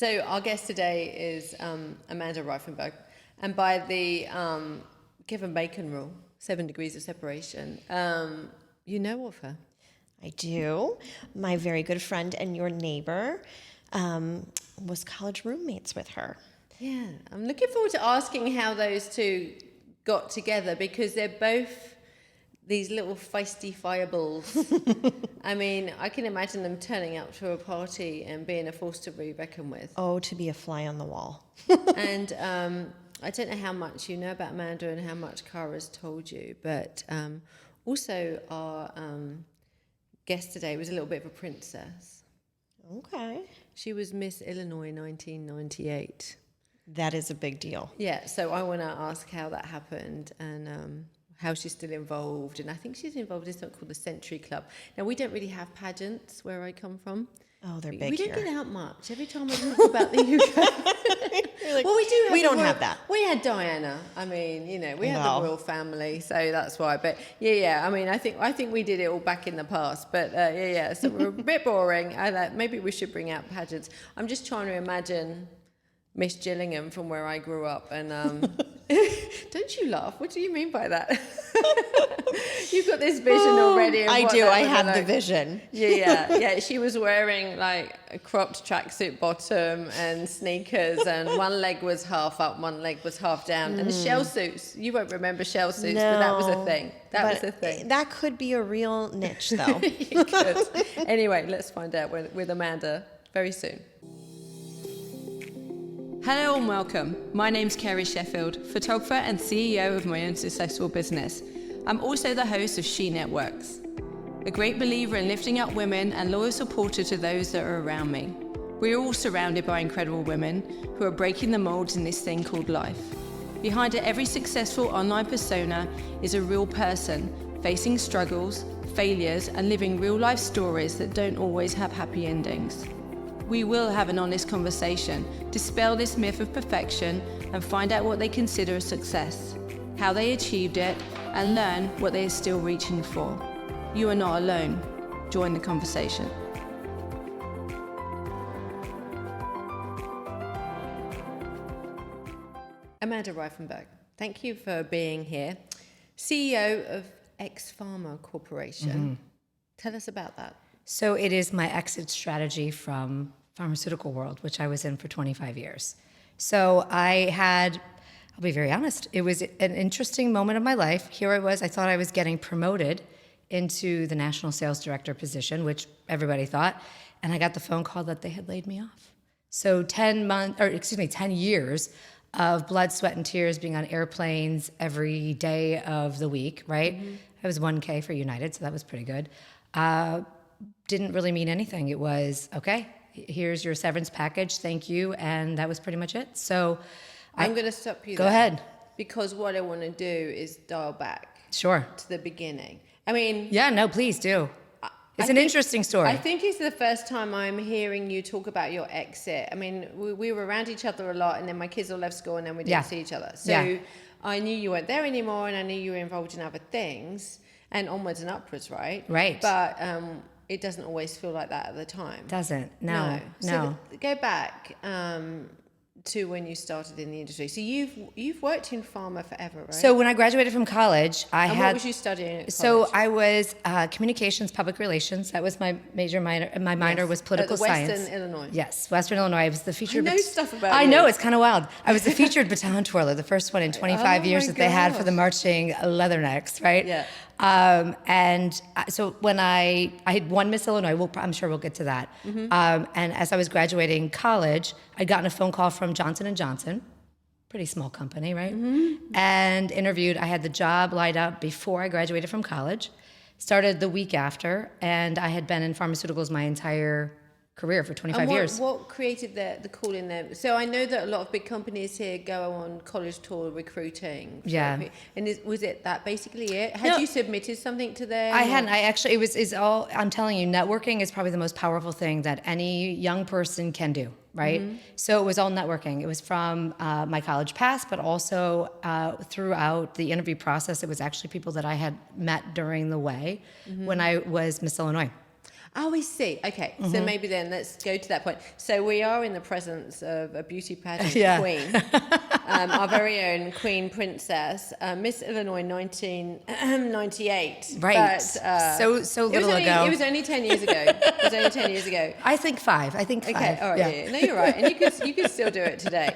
So our guest today is Amanda Rifenburg, and by the give and bacon rule, 7 degrees of separation, you know of her. I do. My very good friend and your neighbor was college roommates with her. Yeah, I'm looking forward to asking how those two got together, because they're both these little feisty fireballs. I mean, I can imagine them turning up to a party and being a force to be reckoned with. Oh, to be a fly on the wall. And I don't know how much you know about Amanda and how much Cara's told you, but also our guest today was a little bit of a princess. Okay. She was Miss Illinois 1998. That is a big deal. Yeah, so I want to ask how that happened and how she's still involved. And I think she's involved in something called the Century Club. Now, we don't really have pageants where I come from. Oh, they're big We here. don't get out much. Every time I talk about the UK. Like, Well, we do. We don't have that. We had Diana. I mean, you know, we had Well. the royal family, so that's why. But yeah. I mean, I think we did it all back in the past. But yeah. So we're a bit boring. Maybe we should bring out pageants. I'm just trying to imagine Miss Gillingham from where I grew up, and don't you laugh? What do you mean by that? You've got this vision already. Of I what do. that I would have look the like. vision. Yeah. She was wearing like a cropped tracksuit bottom and sneakers, and one leg was half up, one leg was half down, and shell suits. You won't remember shell suits, but that was a thing. That was a thing. That could be a real niche, though. You could. Anyway, let's find out with Amanda very soon. Hello and welcome. My name's Kerry Sheffield, photographer and CEO of my own successful business. I'm also the host of She Networks, a great believer in lifting up women and loyal supporter to those that are around me. We're all surrounded by incredible women who are breaking the molds in this thing called life. Behind every successful online persona is a real person facing struggles, failures, and living real life stories that don't always have happy endings. We will have an honest conversation, dispel this myth of perfection, and find out what they consider a success, how they achieved it, and learn what they are still reaching for. You are not alone. Join the conversation. Amanda Rifenburg, thank you for being here. CEO of Ex Pharma Corporation. Mm-hmm. Tell us about that. So it is my exit strategy from pharmaceutical world, which I was in for 25 years. So I'll be very honest, it was an interesting moment of my life. Here I was, I thought I was getting promoted into the national sales director position, which everybody thought, and I got the phone call that they had laid me off. So 10 years of blood, sweat, and tears, being on airplanes every day of the week, right? Mm-hmm. I was 1K for United, so that was pretty good. Didn't really mean anything. It was, okay, here's your severance package, thank you, and that was pretty much it. So I'm going to stop you Go there, ahead. because what I want to do is dial back Sure. to the beginning. I mean... Yeah, no, please do. It's an interesting story. I think it's the first time I'm hearing you talk about your exit. I mean, we were around each other a lot, and then my kids all left school, and then we didn't see each other. So I knew you weren't there anymore, and I knew you were involved in other things, and onwards and upwards, right? Right. But it doesn't always feel like that at the time. Doesn't. No. So go back to when you started in the industry. So you've worked in pharma forever, right? So when I graduated from college, what was you studying at college? So I was communications, public relations. That was my major minor. My minor was political science. Western Illinois. Yes, Western Illinois. I was the featured. I know stuff about I you. know, it's kind of wild. I was the featured baton twirler, the first one in 25 years that they had for the marching leathernecks, right? Yeah. So when I had won Miss Illinois, I'm sure we'll get to that. Mm-hmm. And as I was graduating college, I'd gotten a phone call from Johnson & Johnson, pretty small company, right? Mm-hmm. And interviewed. I had the job lined up before I graduated from college, started the week after, and I had been in pharmaceuticals my entire career for 25 years. What created the call in there? So I know that a lot of big companies here go on college tour recruiting. Yeah. And was it that basically it? Had you submitted something to them? I hadn't. I actually, it's all, I'm telling you, networking is probably the most powerful thing that any young person can do, right? Mm-hmm. So it was all networking. It was from my college past, but also throughout the interview process, it was actually people that I had met during the way when I was Miss Illinois. Oh, I see. Okay, so maybe then let's go to that point. So we are in the presence of a beauty pageant queen, our very own Queen Princess, Miss Illinois 1998. Right. But, So little ago. It was only 10 years ago. It was only 10 years ago. I think 5. Okay, all right, yeah. No, you're right. And you could still do it today.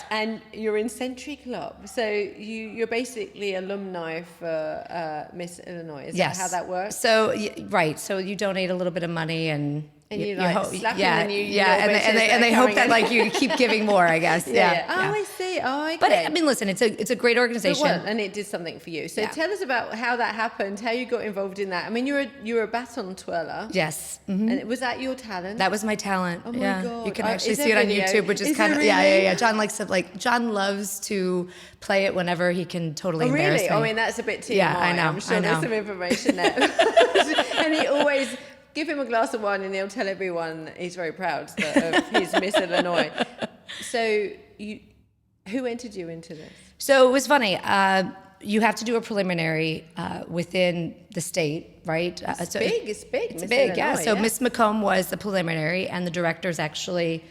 And you're in Century Club. So you're basically alumni for Miss Illinois. Is that how that works? So, right. So you donate a little bit of money and you like slap them and and they hope that like you keep giving more, I guess. Yeah. Oh, I see. Oh, okay. But I mean, listen, it's a great organization, and it did something for you. So tell us about how that happened, how you got involved in that. I mean, you're a baton twirler. Yes. And was that your talent? That was my talent. Oh my God. You can actually see it on YouTube, which is kind of yeah. John loves to play it whenever he can totally embarrass me. I mean, that's a bit TMI. Yeah, I know. I'm sure there's some information there. And he always give him a glass of wine and he'll tell everyone he's very proud of his Miss Illinois. So who entered you into this? So it was funny. You have to do a preliminary within the state, right? It's big. It's big, yeah. So Miss McComb was the preliminary, and the directors actually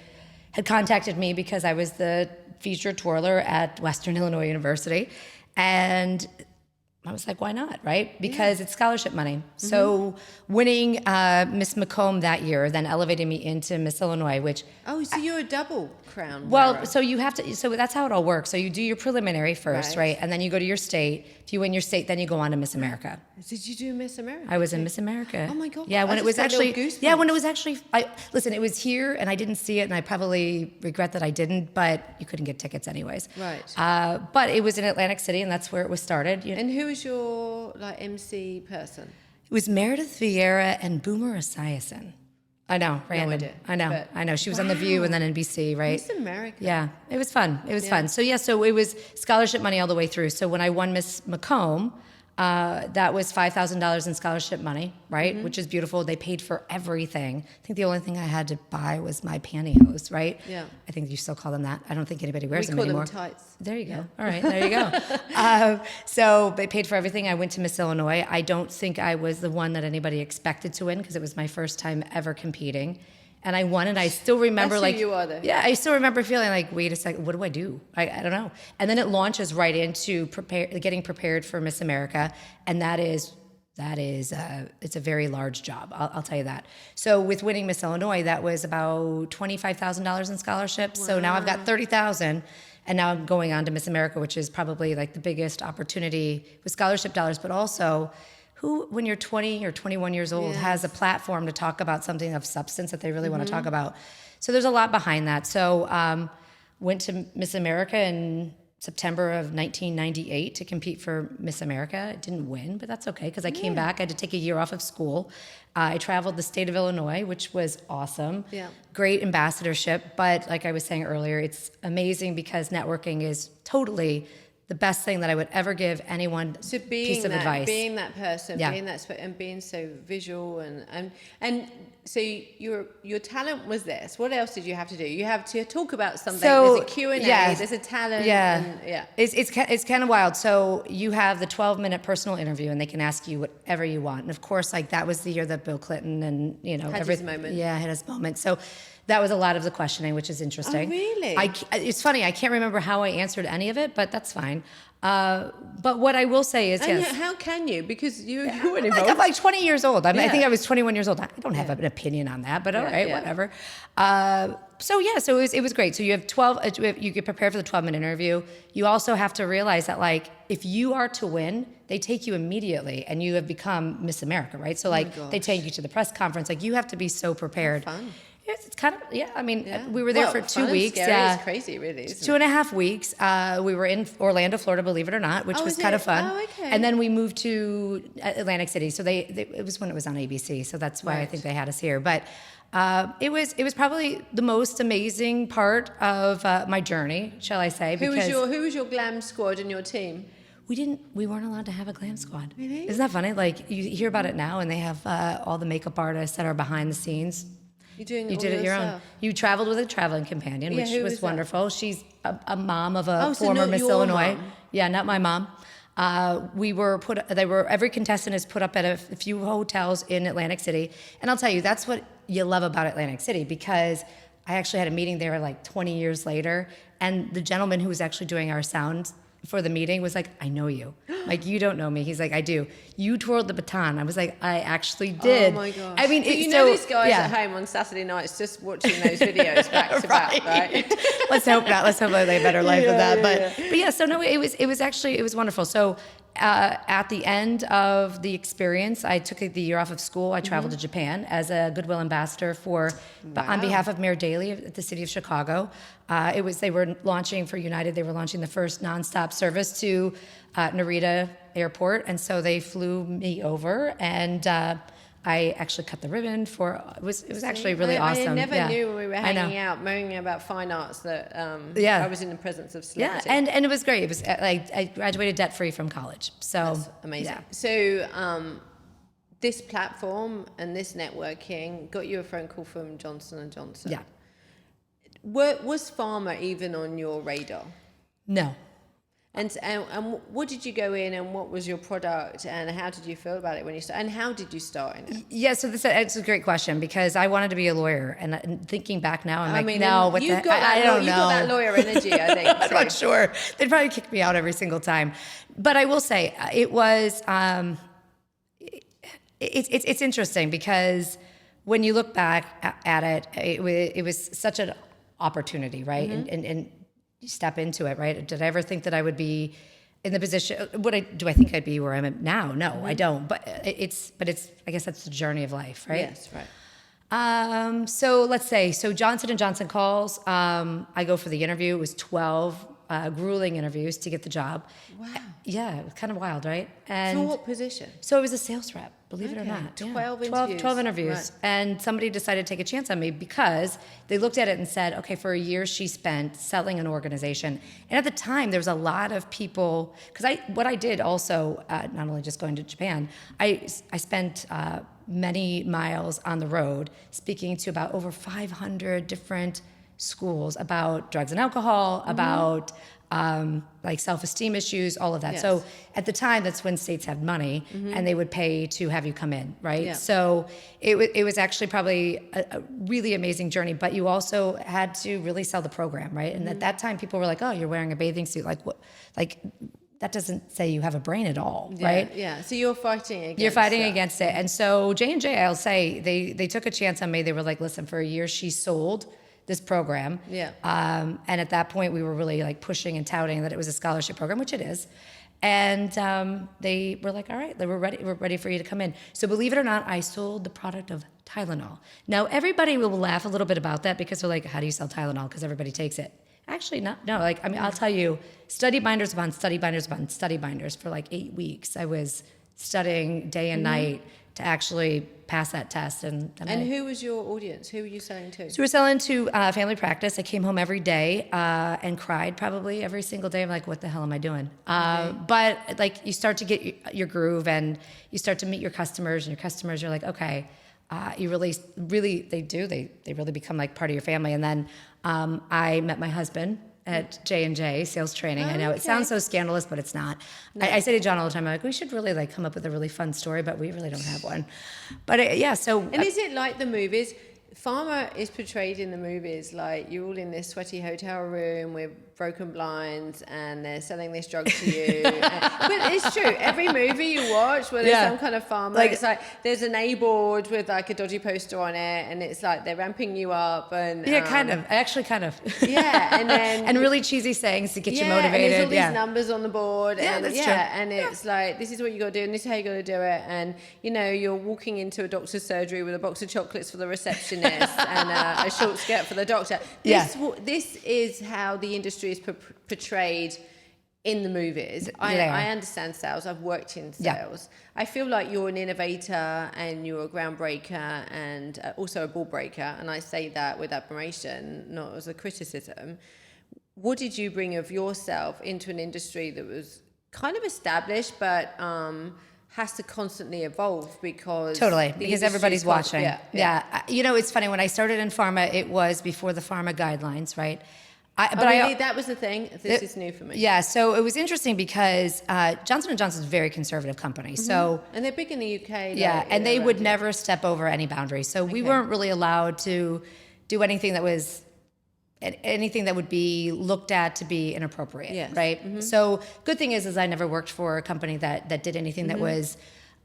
had contacted me because I was the featured twirler at Western Illinois University. And I was like, why not, right? Because it's scholarship money. So winning Miss McComb that year then elevated me into Miss Illinois, which... Oh, so you're a double crown Well, wearer. so you have to... So that's how it all works. So you do your preliminary first, right? And then you go to your state. If you win your state, then you go on to Miss America. Did you do Miss America? I was in Miss America. Oh my God. Yeah, when I it was just got actually... little goosebumps. Yeah, when it was actually... Listen, it was here, and I didn't see it, and I probably regret that I didn't, but you couldn't get tickets anyways. Right. But it was in Atlantic City, and that's where it was started. And who was your MC person? It was Meredith Vieira and Boomer Esiason. I know, random. Idea. I know. She was on The View and then NBC, right? Miss America. Yeah, it was fun. So it was scholarship money all the way through. So when I won Miss McComb, that was $5,000 in scholarship money, right? Which is beautiful. They paid for everything. I think the only thing I had to buy was my pantyhose, right? Yeah. I think you still call them that. I don't think anybody wears them anymore. We call them tights. There you go. All right, there you go. So they paid for everything. I went to Miss Illinois. I don't think I was the one that anybody expected to win because it was my first time ever competing. And I won, and I still remember That's who you are, though. Yeah, I still remember feeling like, wait a second, what do I do? I don't know. And then it launches right into getting prepared for Miss America, and that is it's a very large job. I'll tell you that. So with winning Miss Illinois, that was about $25,000 in scholarships. Wow. So now I've got $30,000. And now I'm going on to Miss America, which is probably like the biggest opportunity with scholarship dollars, but also who, when you're 20 or 21 years old, has a platform to talk about something of substance that they really want to talk about. So there's a lot behind that. So went to Miss America in September of 1998 to compete for Miss America. I didn't win, but that's okay because I came back. I had to take a year off of school. I traveled the state of Illinois, which was awesome. Yeah. Great ambassadorship. But like I was saying earlier, it's amazing because networking is totally the best thing that I would ever give anyone piece of advice. Being that person, being that, and being so visual and so your talent was this. What else did you have to do? You have to talk about something. So, there's a Q&A. There's a talent. It's kind of wild. So you have the 12-minute personal interview, and they can ask you whatever you want. And of course, like that was the year that Bill Clinton and had his moment. Yeah, had his moment. So that was a lot of the questioning, which is interesting. Oh, really? It's funny. I can't remember how I answered any of it, but that's fine. But what I will say is, yes. How can you? Because you weren't involved. I'm like 20 years old. I think I was 21 years old. I don't have an opinion on that, but all right, whatever. So it was great. So you have 12. You get prepared for the 12-minute interview. You also have to realize that like if you are to win, they take you immediately, and you have become Miss America, right? So like they take you to the press conference. Like you have to be so prepared. Fun. It's kind of, I mean, we were there for 2 weeks. Yeah, it's crazy, really. 2.5 weeks. We were in Orlando, Florida, believe it or not, which was kind of fun. Oh, okay. And then we moved to Atlantic City. So it was when it was on ABC. So that's why I think they had us here. But it was probably the most amazing part of my journey, shall I say? Who was your glam squad and your team? We weren't allowed to have a glam squad. Really? Isn't that funny? Like you hear about it now, and they have all the makeup artists that are behind the scenes. You did it your own. You traveled with a traveling companion, which was wonderful. She's a mom of a former Miss Illinois. Mom. Yeah, not my mom. Every contestant is put up at a few hotels in Atlantic City. And I'll tell you, that's what you love about Atlantic City, because I actually had a meeting there like 20 years later. And the gentleman who was actually doing our sound for the meeting was like, I know you. Like, you don't know me. He's like, I do. You twirled the baton. I was like, I actually did. Oh my gosh. I mean, you know these guys at home on Saturday nights just watching those videos back to back, right? Let's hope not. Let's hope they have a better life than that. But yeah, so no, it was wonderful. So at the end of the experience, I took the year off of school. I traveled to Japan as a Goodwill ambassador on behalf of Mayor Daley of the city of Chicago. They were launching for United. They were launching the first nonstop service to Narita Airport, and so they flew me over, and I actually cut the ribbon for. It was actually really awesome. I never knew when we were hanging out, moaning about fine arts that I was in the presence of celebrity. Yeah, and it was great. It was like I graduated debt free from college. So that's amazing. Yeah. So this platform and this networking got you a phone call from Johnson & Johnson. Yeah. Was pharma even on your radar? No. And what did you go in, and what was your product, and how did you feel about it when you started, and how did you start in it? Yeah, so it's a great question, because I wanted to be a lawyer, and thinking back now, I don't know. You got that lawyer energy, I think. I'm not sure. They'd probably kick me out every single time. But I will say, it was, it's interesting, because when you look back at it, it was such an opportunity, right? And you step into it, right? Did I ever think that I would be in the position? Do I think I'd be where I'm at now? No, I don't. But it's. I guess that's the journey of life, right? Yes, right. So let's say Johnson & Johnson calls. I go for the interview. It was 12 grueling interviews to get the job. Wow. Yeah, it was kind of wild, right? And for what position? So it was a sales rep, believe it or not. 12 interviews. 12 interviews. Right. And somebody decided to take a chance on me, because they looked at it and said, okay, for a year she spent selling an organization. And at the time, there was a lot of people, because what I did also, not only just going to Japan, I spent many miles on the road speaking to about over 500 different schools about drugs and alcohol, about like self-esteem issues, all of that. Yes. So at the time, that's when states had money, and they would pay to have you come in, right? Yeah. So it was actually probably a really amazing journey, but you also had to really sell the program, right? And at that time, people were like, oh, you're wearing a bathing suit. Like, what? Like, that doesn't say you have a brain at all, right? Yeah, so you're fighting against against it. And so J&J, I'll say, they took a chance on me. They were like, listen, for a year, she sold this program. Yeah. And at that point, we were really like pushing and touting that it was a scholarship program, which it is. And they were like, all right, we're ready for you to come in. So believe it or not, I sold the product of Tylenol. Now, everybody will laugh a little bit about that, because they're like, how do you sell Tylenol? Because everybody takes it. Actually, no. Like, I mean, I'll tell you, study binders upon study binders upon study binders for like 8 weeks. I was studying day and night to actually pass that test. And who was your audience? Who were you selling to? So we're selling to family practice. I came home every day and cried probably every single day. I'm like, what the hell am I doing? But like, you start to get your groove, and you start to meet your customers, and your customers are like, okay, you really, they really become like part of your family. And then I met my husband at J&J sales training. I know it sounds so scandalous, but it's not. No. I say to John all the time, I'm like, we should really like come up with a really fun story, but we really don't have one. But so. And is it like the movies? Pharma is portrayed in the movies like you're all in this sweaty hotel room with broken blinds, and they're selling this drug to you. But it's true. Every movie you watch where there's some kind of pharma, like, it's like there's an A board with like a dodgy poster on it, and it's like they're ramping you up. And kind of. Actually, kind of. Yeah, and then and really cheesy sayings to get you motivated. And there's all these numbers on the board. Yeah, and that's true. And it's like, this is what you got to do, and this is how you got to do it. And you know, you're walking into a doctor's surgery with a box of chocolates for the receptionist and a short skirt for the doctor. This is how the industry is portrayed in the movies. I understand sales. I've worked in sales. I feel like you're an innovator, and you're a groundbreaker, and also a ball breaker. And I say that with admiration, not as a criticism. What did you bring of yourself into an industry that was kind of established, but has to constantly evolve because everybody's watching. Yeah. You know, it's funny, when I started in pharma, it was before the pharma guidelines, right? That was the thing. This is new for me. Yeah, so it was interesting because Johnson & Johnson is a very conservative company. So and they're big in the UK. Yeah, and they would never step over any boundaries. So we weren't really allowed to do anything that would be looked at to be inappropriate, right? Mm-hmm. So good thing is I never worked for a company that did anything that was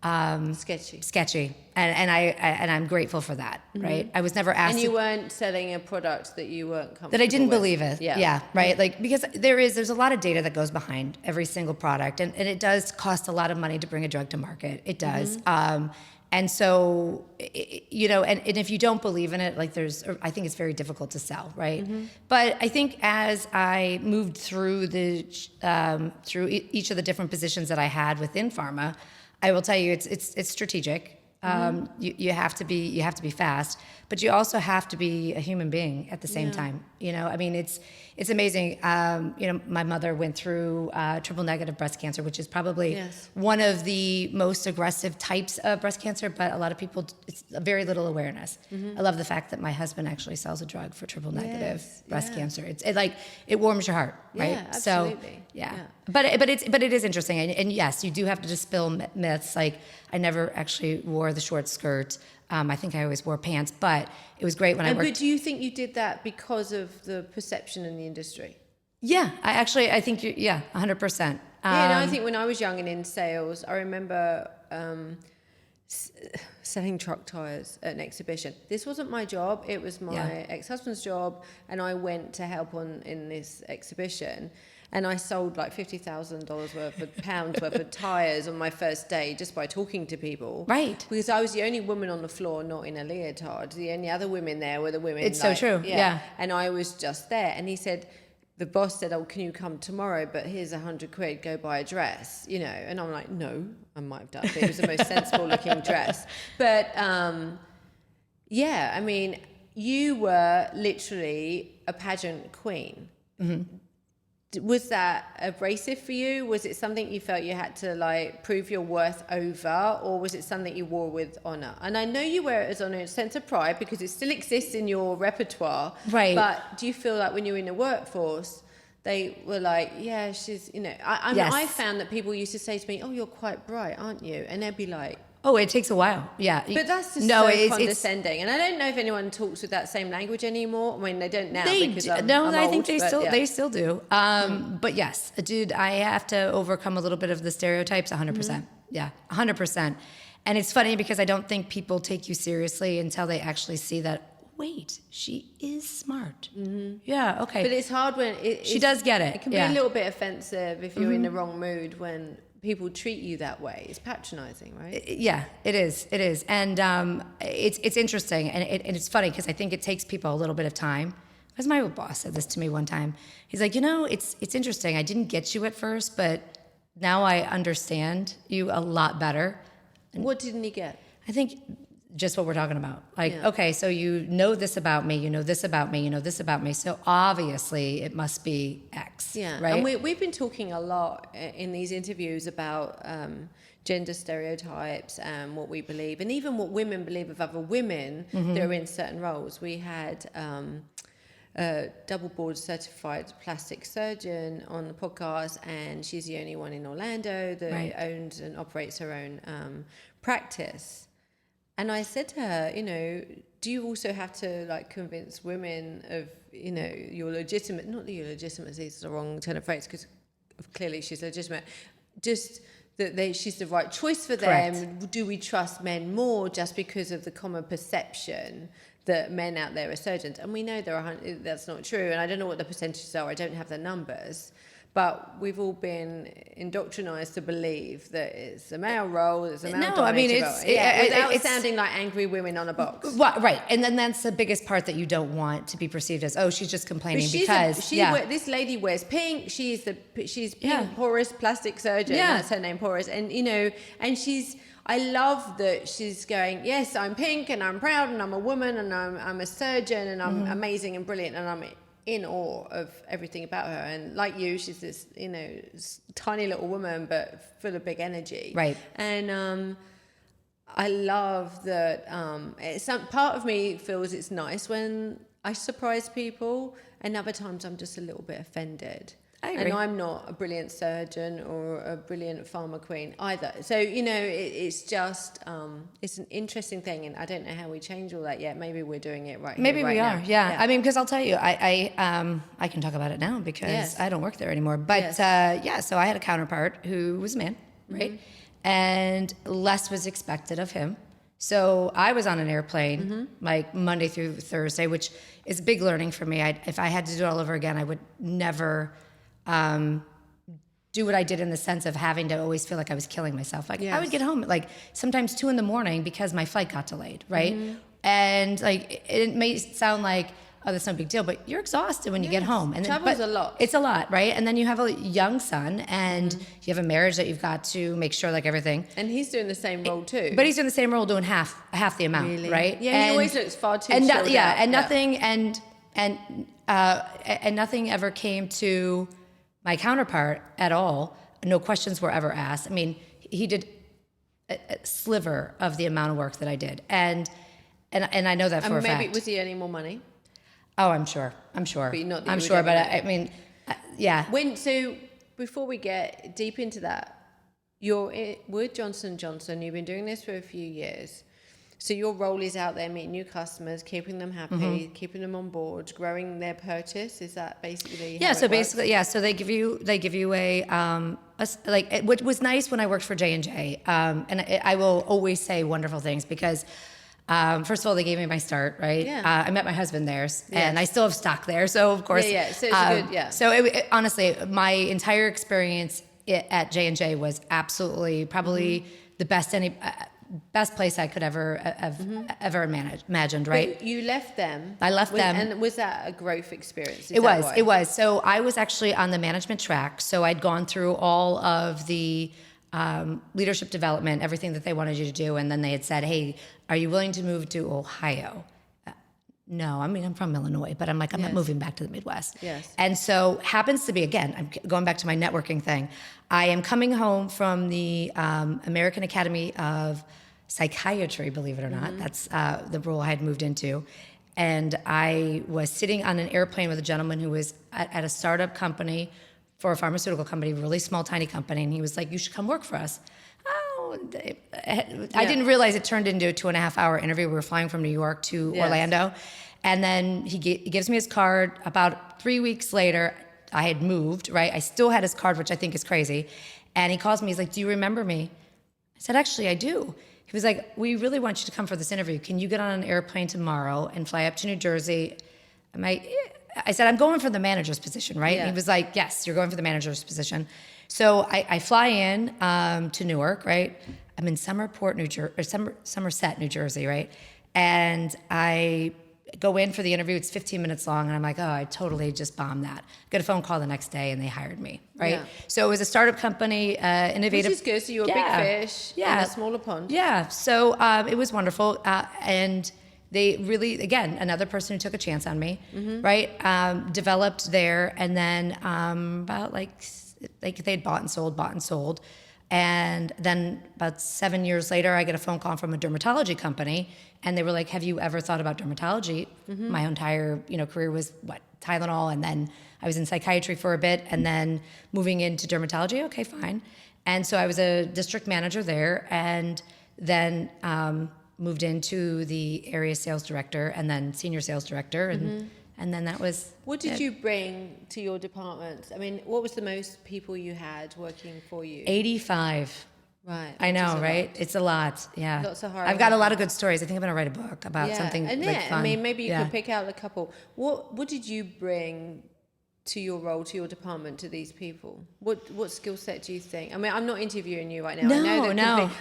sketchy, and I'm grateful for that, right? I was never asked. And you weren't selling a product that you weren't comfortable that I didn't with. believe it. Yeah, right. Like because there's a lot of data that goes behind every single product, and it does cost a lot of money to bring a drug to market. It does. And so, and if you don't believe in it, I think it's very difficult to sell, right? But I think as I moved through through each of the different positions that I had within pharma, I will tell you it's strategic. You have to be fast, but you also have to be a human being at the same time. I mean, it's amazing. My mother went through triple negative breast cancer, which is probably one of the most aggressive types of breast cancer, but a lot of people, it's very little awareness. I love the fact that my husband actually sells a drug for triple negative breast cancer. It warms your heart, right? Yeah, absolutely. So, But it is interesting, and yes, you do have to dispel myths. Like I never actually wore the short skirt. I think I always wore pants, but it was great when I worked. But do you think you did that because of the perception in the industry? Yeah, I think 100%. I think when I was young and in sales, I remember selling truck tires at an exhibition. This wasn't my job; it was my ex-husband's job, and I went to help in this exhibition. And I sold like £50,000 pounds worth of tires on my first day just by talking to people. Right. Because I was the only woman on the floor not in a leotard. The only other women there were the women. It's so true. Yeah. And I was just there. And he said, the boss said, "Oh, can you come tomorrow? But here's £100. Go buy a dress." And I'm like, no, I might have done. But it was the most sensible looking dress. But I mean, you were literally a pageant queen. Mm-hmm. Was that abrasive for you? Was it something you felt you had to prove your worth over, or was it something you wore with honor? And I know you wear it as honor, a sense of pride, because it still exists in your repertoire. Right. But do you feel like when you were in the workforce, they were like, yeah, she's, I found that people used to say to me, "Oh, you're quite bright, aren't you?" And they'd be like, "Oh, it takes a while." Yeah. But that's just condescending. And I don't know if anyone talks with that same language anymore. I mean, they don't now because I'm I think old, they still do. But yes, dude, I have to overcome a little bit of the stereotypes 100%. Yeah, 100%. And it's funny because I don't think people take you seriously until they actually see that, wait, she is smart. Yeah, okay. But it's hard when she does get it. It can be a little bit offensive if you're in the wrong mood when people treat you that way. It's patronizing, right? Yeah, it is. And it's interesting. And it's funny because I think it takes people a little bit of time. As my boss said this to me one time. He's like, it's interesting. I didn't get you at first, but now I understand you a lot better. And what didn't he get? I think just what we're talking about. Okay, so you know this about me, you know this about me, you know this about me. So obviously it must be X. Yeah, right? And we've been talking a lot in these interviews about gender stereotypes and what we believe, and even what women believe of other women that are in certain roles. We had a double board certified plastic surgeon on the podcast, and she's the only one in Orlando that owns and operates her own practice. And I said to her, do you also have to convince women of, your legitimate, not that your legitimacy is the wrong turn of phrase, because clearly she's legitimate, just that she's the right choice for them. Correct. Do we trust men more just because of the common perception that men out there are surgeons? And we know that's not true. And I don't know what the percentages are. I don't have the numbers. But we've all been indoctrinized to believe that it's a male role, it's a male dominated role. Without sounding like angry women on a box. Right, and then that's the biggest part that you don't want to be perceived as, she's just complaining this lady wears pink. She's pink, porous plastic surgeon. Yeah. That's her name, porous. And I love that she's going, yes, I'm pink and I'm proud and I'm a woman and I'm a surgeon and I'm amazing and brilliant and I'm in awe of everything about her. And like you, she's this, tiny little woman, but full of big energy. Right. And I love that part of me feels it's nice when I surprise people and other times I'm just a little bit offended. I agree. And I'm not a brilliant surgeon or a brilliant pharma queen either. So, it's just, it's an interesting thing. And I don't know how we change all that yet. Maybe we're doing it right Maybe here, right we are, now. yeah. I mean, because I'll tell you, I can talk about it now because I don't work there anymore. But so I had a counterpart who was a man, right? And less was expected of him. So I was on an airplane like Monday through Thursday, which is a big learning for me. If I had to do it all over again, I would never do what I did in the sense of having to always feel like I was killing myself. Like I would get home at like sometimes 2 a.m. because my flight got delayed, right? And like it may sound like, oh, that's no big deal, but you're exhausted when you get home. And travel's a lot. It's a lot, right? And then you have a young son, and you have a marriage that you've got to make sure like everything. And he's doing the same role too. But he's doing the same role, doing half the amount, right? Yeah, he always looks far too chilled out. And nothing and nothing ever came to my counterpart at all. No questions were ever asked. I mean, he did a sliver of the amount of work that I did, and I know that for a fact. Maybe was he earning more money? Oh, I'm sure. But not that I'm you sure, would but ever I mean, yeah. So before we get deep into that, you're with Johnson & Johnson. You've been doing this for a few years. So your role is out there meeting new customers, keeping them happy, keeping them on board, growing their purchase. Is that basically how it works? So they give you a what was nice when I worked for J&J, and I will always say wonderful things because first of all, they gave me my start, right? Yeah. I met my husband there, and I still have stock there, so of course. Yeah. So it's good, So honestly, my entire experience at J&J was absolutely probably the best place I could ever ever imagined, right? But you left them. I left them. And was that a growth experience? It was. So I was actually on the management track. So I'd gone through all of the leadership development, everything that they wanted you to do. And then they had said, hey, are you willing to move to Ohio? No, I mean, I'm from Illinois, but I'm like, I'm not moving back to the Midwest. Yes. And so happens to be, again, I'm going back to my networking thing. I am coming home from the American Academy of Psychiatry, believe it or not. That's the role I had moved into. And I was sitting on an airplane with a gentleman who was at a startup company for a pharmaceutical company, a really small, tiny company. And he was like, you should come work for us. I didn't realize it turned into a 2.5-hour interview. We were flying from New York to Orlando. And then he gives me his card. About 3 weeks later, I had moved, right? I still had his card, which I think is crazy. And he calls me. He's like, do you remember me? I said, actually, I do. He was like, we really want you to come for this interview. Can you get on an airplane tomorrow and fly up to New Jersey? I said, I'm going for the manager's position, right? Yeah. And he was like, yes, you're going for the manager's position. So I fly in to Newark, right? I'm in Somerset, New Jersey, right? And I go in for the interview. It's 15 minutes long. And I'm like, oh, I totally just bombed that. Got a phone call the next day and they hired me, right? Yeah. So it was a startup company, innovative. Which is good. So you're a big fish in a smaller pond. Yeah. So it was wonderful. And they really, again, another person who took a chance on me, right? Developed there. And then about like they'd bought and sold. And then about 7 years later, I get a phone call from a dermatology company, and they were like, have you ever thought about dermatology? My entire career was Tylenol, and then I was in psychiatry for a bit, and then moving into dermatology. Okay, fine. And so I was a district manager there, and then moved into the area sales director, and then senior sales director, and then that was. What did you bring to your department? I mean, what was the most people you had working for you? 85. Right. I know, right? It's a lot. Yeah. Lots of hard I've got a lot of good stories. I think I'm going to write a book about something and like fun. I mean, maybe you could pick out a couple. What did you bring to your role, to your department, to these people? What skill set do you think? I mean, I'm not interviewing you right now. No.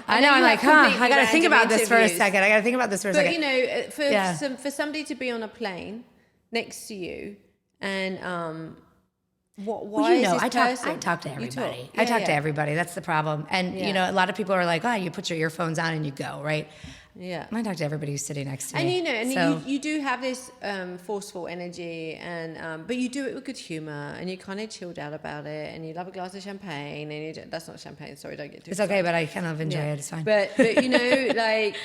I know. I'm like, I got to think about this for a second. But for somebody to be on a plane next to you, and why is this person? I talk to everybody. I talk to everybody. That's the problem. And a lot of people are like, oh, you put your earphones on and you go, right? Yeah. I talk to everybody who's sitting next to me. And you do have this forceful energy, and but you do it with good humor, and you're kind of chilled out about it, and you love a glass of champagne, and that's not champagne. Sorry, don't get too. It's okay, but I kind of enjoy it. It's fine. But like.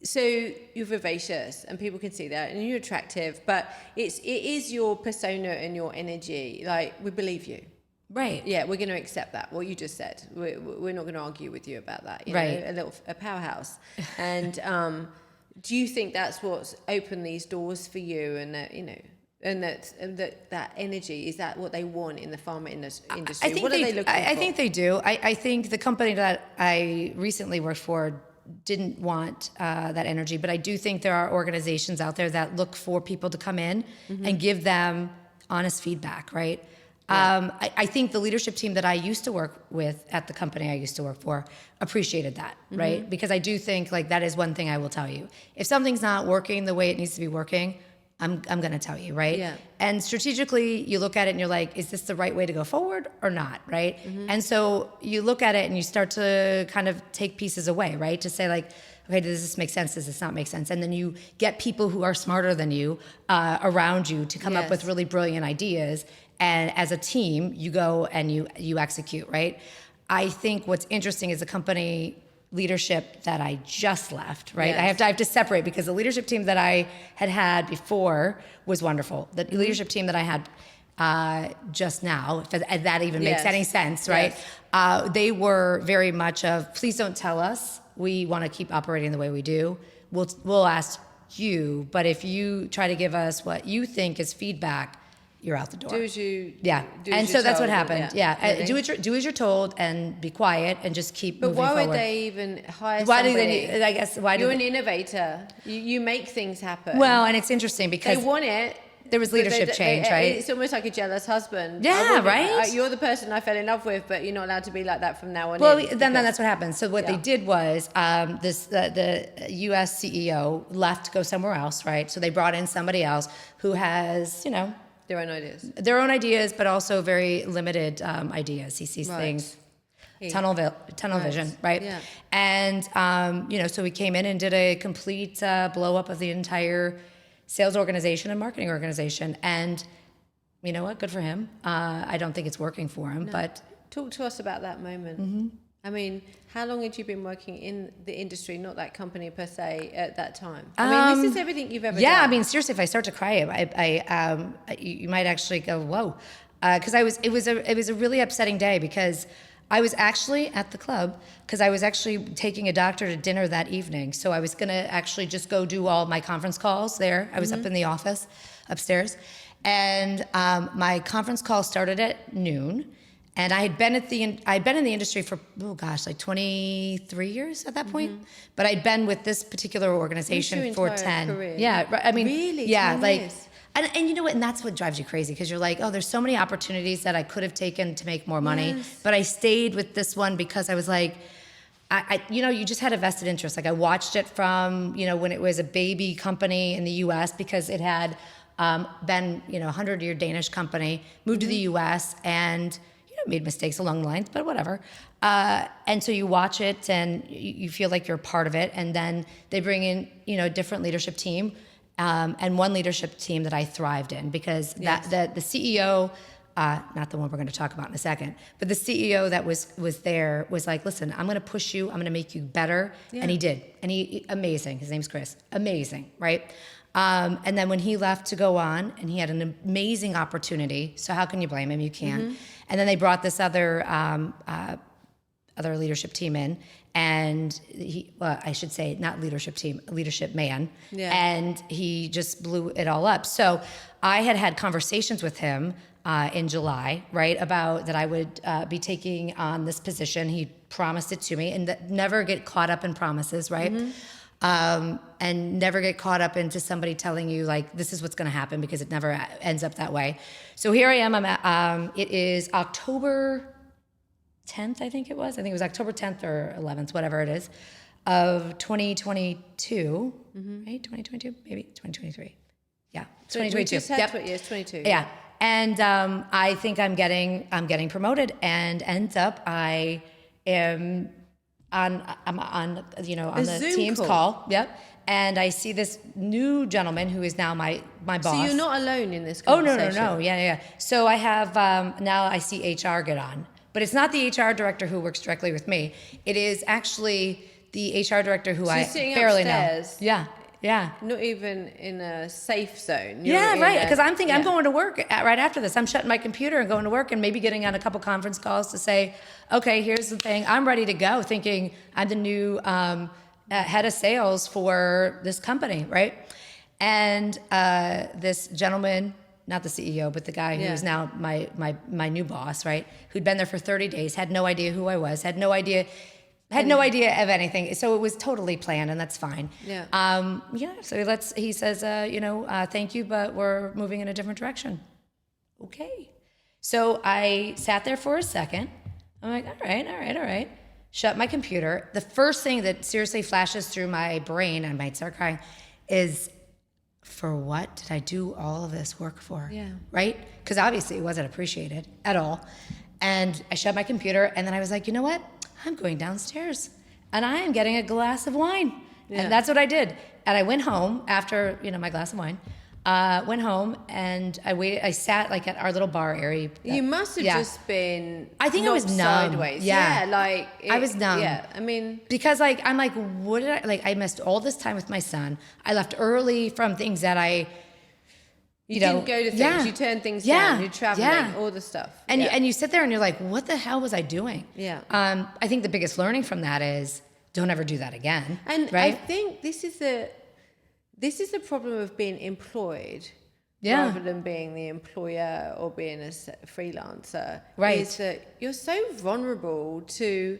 So you're vivacious and people can see that and you're attractive, but it is your persona and your energy. Like, we believe you. Right. Yeah, we're going to accept that, what you just said. We're not going to argue with you about that. You Right. know, a powerhouse. And do you think that's what's opened these doors for you, and that, you know, and that energy, is that what they want in the pharma industry? What are they looking for? I think they do. I think the company that I recently worked for didn't want that energy, but I do think there are organizations out there that look for people to come in and give them honest feedback, right? Yeah. I think the leadership team that I used to work with at the company I used to work for appreciated that, right? Because I do think, like, that is one thing I will tell you. If something's not working the way it needs to be working, I'm going to tell you, right? Yeah. And strategically, you look at it and you're like, is this the right way to go forward or not, right? And so you look at it and you start to kind of take pieces away, right? To say, like, okay, does this make sense? Does this not make sense? And then you get people who are smarter than you around you to come up with really brilliant ideas. And as a team, you go and you execute, right? I think what's interesting is the company leadership that I just left, right? Yes. I have to separate, because the leadership team that I had before was wonderful. The leadership team that I had just now, if that even makes any sense, right? Yes. They were very much of, please don't tell us. We want to keep operating the way we do. We'll ask you, but if you try to give us what you think is feedback, you're out the door. Do as you and so that's what happened. Really? Do as you're told and be quiet and just keep moving forward. But why would they even hire why somebody? You're an innovator. You make things happen. Well, and it's interesting because they want it. There was leadership change, right? It's almost like a jealous husband. Yeah, right? You're the person I fell in love with, but you're not allowed to be like that from now on. Well, then that's what happened. So what they did was the U.S. CEO left to go somewhere else, right? So they brought in somebody else who has, their own ideas, but also very limited ideas. He sees things, tunnel vision, right? Yeah. And so he came in and did a complete blow up of the entire sales organization and marketing organization. And you know what? Good for him. I don't think it's working for him, but talk to us about that moment. I mean, how long had you been working in the industry, not that company per se, at that time? I mean, this is everything you've ever done. Yeah, I mean, seriously, if I start to cry, you might actually go, whoa. Because it was a really upsetting day, because I was actually at the club because I was actually taking a doctor to dinner that evening. So I was going to actually just go do all my conference calls there. I was up in the office upstairs. And my conference call started at noon. And I had been in the industry for, like 23 years at that point. But I'd been with this particular organization for 10. Career. Yeah, I mean, really? yeah, 10 like years? And you know what? And that's what drives you crazy, because you're like, oh, there's so many opportunities that I could have taken to make more money, but I stayed with this one because I was like, you just had a vested interest. Like, I watched it from, when it was a baby company in the U.S., because it had been, a 100-year Danish company, moved to the U.S. and made mistakes along the lines, but whatever. And so you watch it and you feel like you're a part of it. And then they bring in, a different leadership team. And one leadership team that I thrived in, because the CEO, not the one we're going to talk about in a second, but the CEO that was there was like, listen, I'm going to push you. I'm going to make you better. Yeah. And he did. And he amazing. His name's Chris. Amazing. Right. And then when he left to go on, and he had an amazing opportunity. So how can you blame him? You can't. And then they brought this other leadership team in, and I should say not leadership team, leadership man. Yeah. And he just blew it all up. So I had conversations with him in July, right, about that I would be taking on this position. He promised it to me, and that never get caught up in promises, right? And never get caught up into somebody telling you, like, this is what's going to happen, because it never ends up that way. So here I am. It is October 10th, I think it was. I think it was October 10th or 11th, whatever it is, of 2022, right? 2022, maybe 2023. Yeah, 2022. So yep. 22. Yeah, and I think I'm getting promoted, and ends up I am I'm on the Zoom Teams call. Yep. And I see this new gentleman who is now my boss. So you're not alone in this conversation? Oh, no. Yeah. So I have, now I see HR get on. But it's not the HR director who works directly with me. It is actually the HR director who I sitting barely upstairs. know. Yeah. Yeah. Not even in a safe zone. Yeah, right. Because I'm thinking I'm going to work right after this. I'm shutting my computer and going to work and maybe getting on a couple conference calls to say, okay, here's the thing. I'm ready to go, thinking I'm the new head of sales for this company, right? And this gentleman, not the CEO, but the guy who's now my new boss, right? Who'd been there for 30 days, had no idea who I was, had no idea of anything. So it was totally planned, and that's fine. Yeah. So he says, thank you, but we're moving in a different direction. Okay. So I sat there for a second. I'm like, all right. Shut my computer. The first thing that seriously flashes through my brain, I might start crying, is, for what did I do all of this work for? Yeah. Right? Because obviously it wasn't appreciated at all. And I shut my computer, and then I was like, you know what? I'm going downstairs and I am getting a glass of wine. Yeah. And that's what I did. And I went home after, my glass of wine, went home and I waited. I sat like at our little bar area. You must have just been, I think I was numb. Sideways. Yeah. I was numb. Yeah. I mean, because I'm like, what did I missed all this time with my son. I left early from things that you didn't go to things, you turned things down, you're traveling, all the stuff. And you sit there and you're like, what the hell was I doing? Yeah. I think the biggest learning from that is don't ever do that again. And right? I think this is the problem of being employed rather than being the employer or being a freelancer. Right. Is that you're so vulnerable to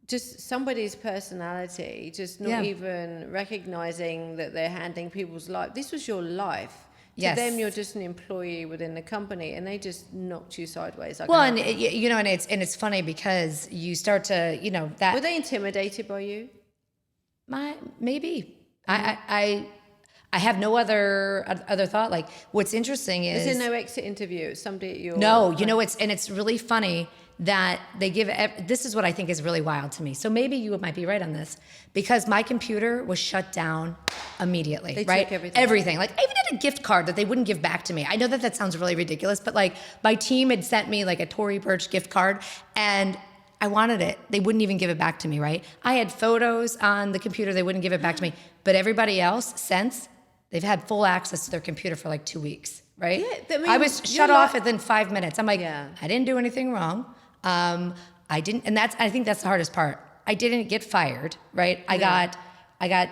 just somebody's personality, just not even recognizing that they're handling people's life. This was your life. To them, you're just an employee within the company, and they just knocked you sideways. And it's funny because you start to, that. Were they intimidated by you? Maybe. I have no other thought. Like, what's interesting is there no exit interview? Somebody at your no, it's really funny that they give. This is what I think is really wild to me. So maybe you might be right on this, because my computer was shut down immediately. They right? took everything. Like, I even had a gift card that they wouldn't give back to me. I know that sounds really ridiculous, but like my team had sent me like a Tory Burch gift card, and I wanted it. They wouldn't even give it back to me. Right? I had photos on the computer. They wouldn't give it back to me. But everybody else since, they've had full access to their computer for like 2 weeks. Right? Yeah, I was shut off within 5 minutes. I'm like, I didn't do anything wrong. I didn't, and I think that's the hardest part. I didn't get fired, right? I got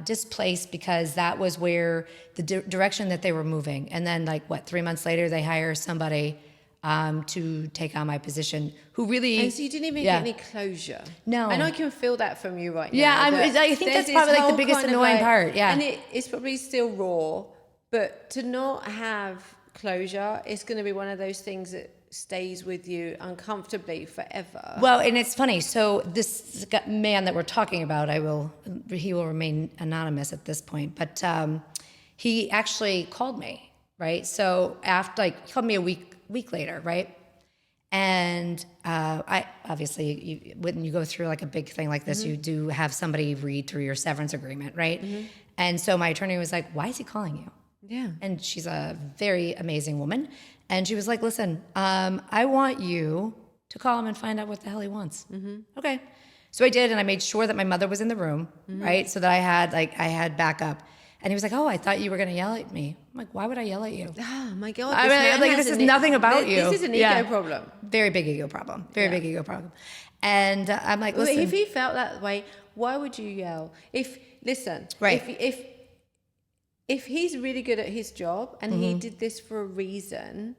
displaced because that was where the direction that they were moving. And then 3 months later, they hire somebody to take on my position who really. And so you didn't even get any closure. No. And I can feel that from you right now. Yeah, I think that's probably the biggest annoying part. Yeah. And it's probably still raw, but to not have closure, it's going to be one of those things that stays with you uncomfortably forever. Well, and it's funny. So this man that we're talking about, he will remain anonymous at this point, but he actually called me, right? So after, he called me a week later, right? And I obviously, when you go through a big thing like this, you do have somebody read through your severance agreement, right? Mm-hmm. And so my attorney was like, "Why is he calling you?" Yeah. And she's a very amazing woman. And she was like, "Listen, I want you to call him and find out what the hell he wants." Mm-hmm. Okay. So I did, and I made sure that my mother was in the room, right? So that I had backup. And he was like, "Oh, I thought you were going to yell at me." I'm like, "Why would I yell at you?" Oh my God. This is nothing about you. This is an ego problem. Very big ego problem. Big ego problem. And I'm like, listen. If he felt that way, why would you yell? If he's really good at his job and he did this for a reason,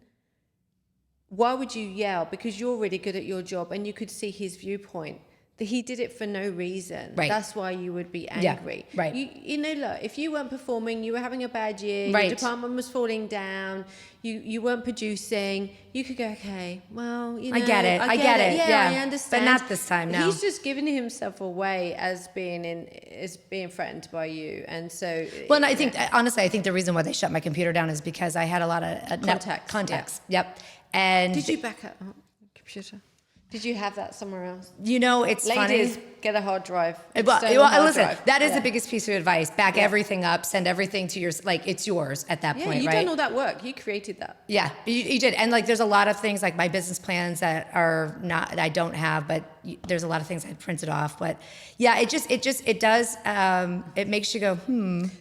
why would you yell? Because you're really good at your job and you could see his viewpoint. That he did it for no reason. Right. That's why you would be angry. Yeah, right. Look, if you weren't performing, you were having a bad year, right. Your department was falling down, you weren't producing, you could go, okay, well, I get it. I get it. Yeah, I understand. But not this time, no. He's just giving himself away as being threatened by you. And so... Well, and I think, honestly, I think the reason why they shut my computer down is because I had a lot of contacts. Yeah. Yep. And did you back up computer? Did you have that somewhere else? It's Ladies, funny. Get a hard drive. Listen, that is the biggest piece of advice. Back everything up. Send everything to it's yours at that point, right? You've done all that work. You created that. Yeah, you did. And there's a lot of things like my business plans that are not, I don't have, but there's a lot of things I printed off, but yeah, it does, it makes you go,